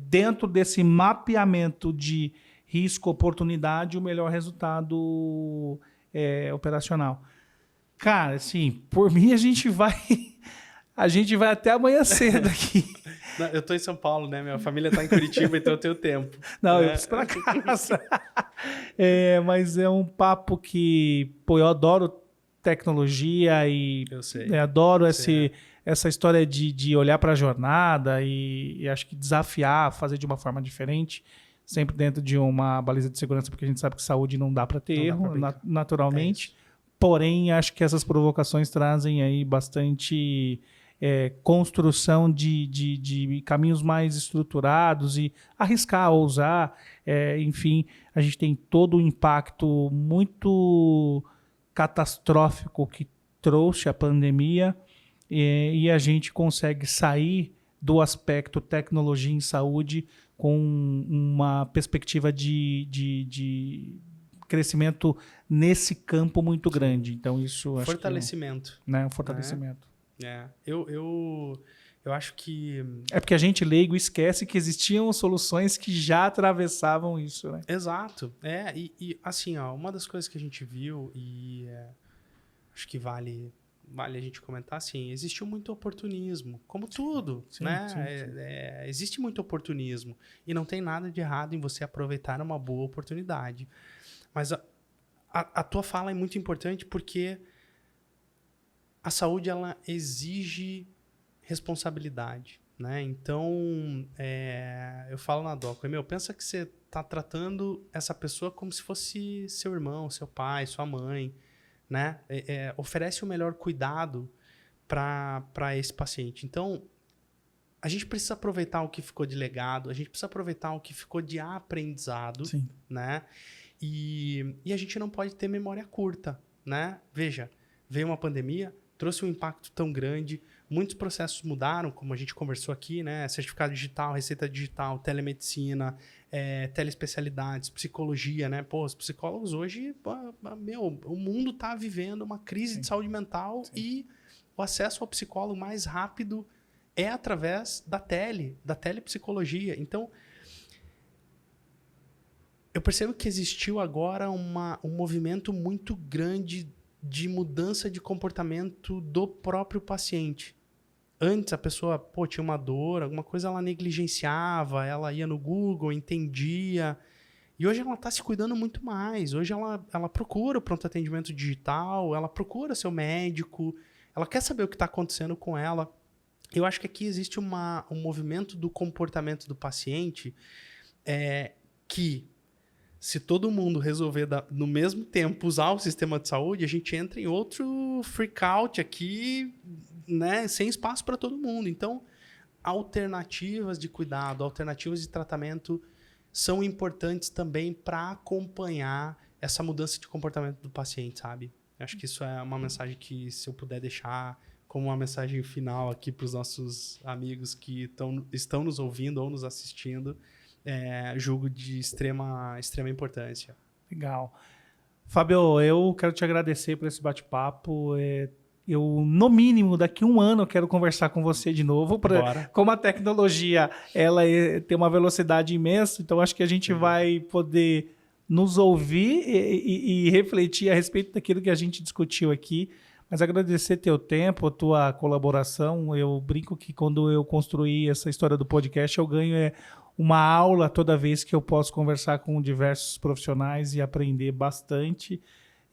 dentro desse mapeamento de risco, oportunidade, o melhor resultado operacional. Cara, assim, por mim a gente vai até amanhã cedo aqui. Não, eu tô em São Paulo, né? Minha família tá em Curitiba, então eu tenho tempo. Não, eu preciso pra casa. Mas é um papo que, eu adoro tecnologia e eu sei. Adoro essa história de olhar para a jornada e acho que desafiar, fazer de uma forma diferente, sempre dentro de uma baliza de segurança, porque a gente sabe que saúde não dá para ter erro, naturalmente. Porém, acho que essas provocações trazem aí bastante construção de caminhos mais estruturados e arriscar, ousar. Enfim, a gente tem todo o impacto muito catastrófico que trouxe a pandemia e a gente consegue sair do aspecto tecnologia em saúde com uma perspectiva de crescimento nesse campo muito grande. Então, isso... Fortalecimento. Um fortalecimento. Eu acho que... É porque a gente leigo esquece que existiam soluções que já atravessavam isso, né? Exato. E assim, uma das coisas que a gente viu e acho que vale a gente comentar, assim, existiu muito oportunismo, como tudo, né? Sim. Existe muito oportunismo e não tem nada de errado em você aproveitar uma boa oportunidade. Mas a tua fala é muito importante porque a saúde, ela exige responsabilidade, né? Então, eu falo na Docway, pensa que você está tratando essa pessoa como se fosse seu irmão, seu pai, sua mãe, né? Oferece o melhor cuidado para esse paciente. Então, a gente precisa aproveitar o que ficou de legado, a gente precisa aproveitar o que ficou de aprendizado, sim, né? E a gente não pode ter memória curta, né? Veja, veio uma pandemia, trouxe um impacto tão grande, muitos processos mudaram, como a gente conversou aqui, né? Certificado digital, receita digital, telemedicina, telespecialidades, psicologia, né? Os psicólogos hoje, o mundo está vivendo uma crise de saúde mental e o acesso ao psicólogo mais rápido é através da telepsicologia. Então, eu percebo que existiu agora um movimento muito grande de mudança de comportamento do próprio paciente. Antes a pessoa tinha uma dor, alguma coisa ela negligenciava, ela ia no Google, entendia. E hoje ela está se cuidando muito mais. Hoje ela procura o pronto atendimento digital, ela procura seu médico, ela quer saber o que está acontecendo com ela. Eu acho que aqui existe um movimento do comportamento do paciente que, se todo mundo resolver no mesmo tempo usar o sistema de saúde, a gente entra em outro freak out aqui, né, sem espaço para todo mundo. Então, alternativas de cuidado, alternativas de tratamento são importantes também para acompanhar essa mudança de comportamento do paciente, sabe? Eu acho que isso é uma mensagem que, se eu puder deixar como uma mensagem final aqui para os nossos amigos que estão nos ouvindo ou nos assistindo, julgo de extrema importância. Legal. Fábio, eu quero te agradecer por esse bate-papo. Eu, no mínimo, daqui a 1 ano, eu quero conversar com você de novo. Como a tecnologia ela tem uma velocidade imensa, então acho que a gente vai poder nos ouvir e refletir a respeito daquilo que a gente discutiu aqui. Mas agradecer teu tempo, tua colaboração. Eu brinco que quando eu construí essa história do podcast, eu ganho uma aula toda vez que eu posso conversar com diversos profissionais e aprender bastante.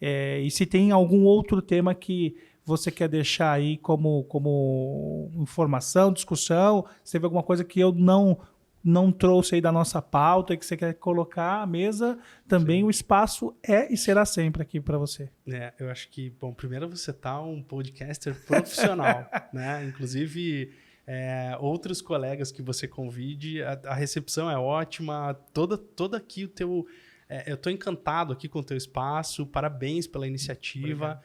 E se tem algum outro tema que você quer deixar aí como informação, discussão, se teve alguma coisa que eu não trouxe aí da nossa pauta e que você quer colocar à mesa, também Sim. O espaço e será sempre aqui para você. Eu acho que, bom, primeiro você tá um podcaster profissional, né? Inclusive, outros colegas que você convide, a recepção é ótima, toda aqui o teu... eu tô encantado aqui com o teu espaço, parabéns pela iniciativa.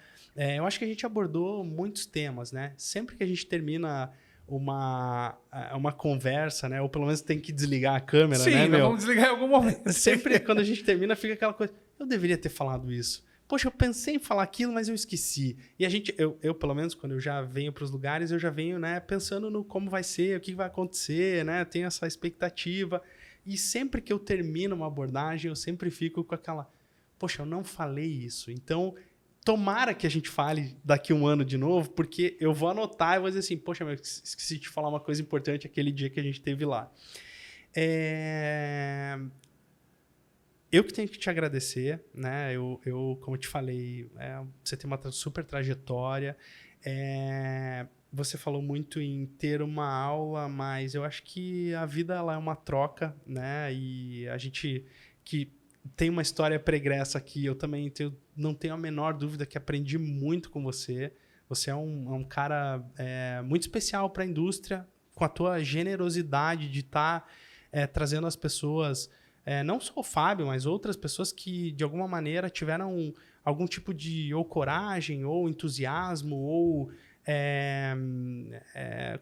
Eu acho que a gente abordou muitos temas, né? Sempre que a gente termina uma conversa, né? Ou pelo menos tem que desligar a câmera, Sim, né, meu? Vamos desligar em algum momento. Sempre quando a gente termina, fica aquela coisa... Eu deveria ter falado isso. Poxa, eu pensei em falar aquilo, mas eu esqueci. E eu pelo menos, quando eu já venho para os lugares, eu já venho, né, pensando no como vai ser, o que vai acontecer, né? Tenho essa expectativa. E sempre que eu termino uma abordagem, eu sempre fico com aquela... Poxa, eu não falei isso. Então... Tomara que a gente fale daqui a 1 ano de novo, porque eu vou anotar e vou dizer assim, poxa, eu esqueci de falar uma coisa importante aquele dia que a gente esteve lá. Eu que tenho que te agradecer, né? Eu como eu te falei, você tem uma super trajetória. Você falou muito em ter uma aula, mas eu acho que a vida ela é uma troca, né? E a gente que tem uma história pregressa aqui, eu também não tenho a menor dúvida que aprendi muito com você. Você é um cara muito especial para a indústria, com a tua generosidade de estar trazendo as pessoas, não só o Fábio, mas outras pessoas que, de alguma maneira, tiveram algum tipo de ou coragem, ou entusiasmo, ou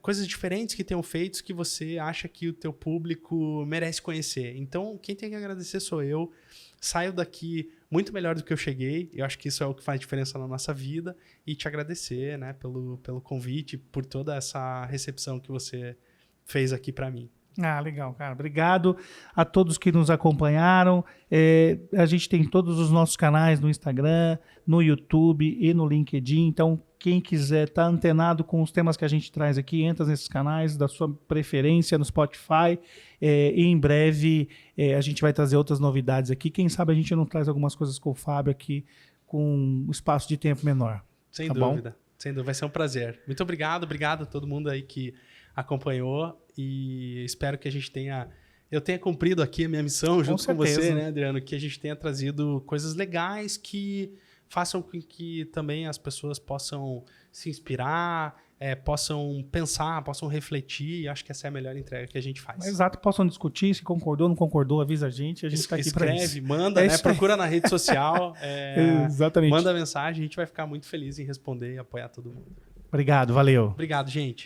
coisas diferentes que tenham feito que você acha que o teu público merece conhecer. Então, quem tem que agradecer sou eu. Saio daqui muito melhor do que eu cheguei. Eu acho que isso é o que faz diferença na nossa vida. E te agradecer, né, pelo convite, por toda essa recepção que você fez aqui para mim. Legal, cara. Obrigado a todos que nos acompanharam. A gente tem todos os nossos canais no Instagram, no YouTube e no LinkedIn. Então, quem quiser estar antenado com os temas que a gente traz aqui, entra nesses canais da sua preferência no Spotify. E em breve a gente vai trazer outras novidades aqui. Quem sabe a gente não traz algumas coisas com o Fábio aqui com um espaço de tempo menor. Sem dúvida. Sem dúvida. Vai ser um prazer. Muito obrigado. Obrigado a todo mundo aí que acompanhou. E espero que eu tenha cumprido aqui a minha missão junto com você, né, Adriano? Que a gente tenha trazido coisas legais que façam com que também as pessoas possam se inspirar, possam pensar, possam refletir. E acho que essa é a melhor entrega que a gente faz. Exato, possam discutir, se concordou, não concordou, avisa a gente está aqui para isso. Escreve, manda, né? Procura na rede social. Exatamente. Manda mensagem, a gente vai ficar muito feliz em responder e apoiar todo mundo. Obrigado, valeu. Obrigado, gente.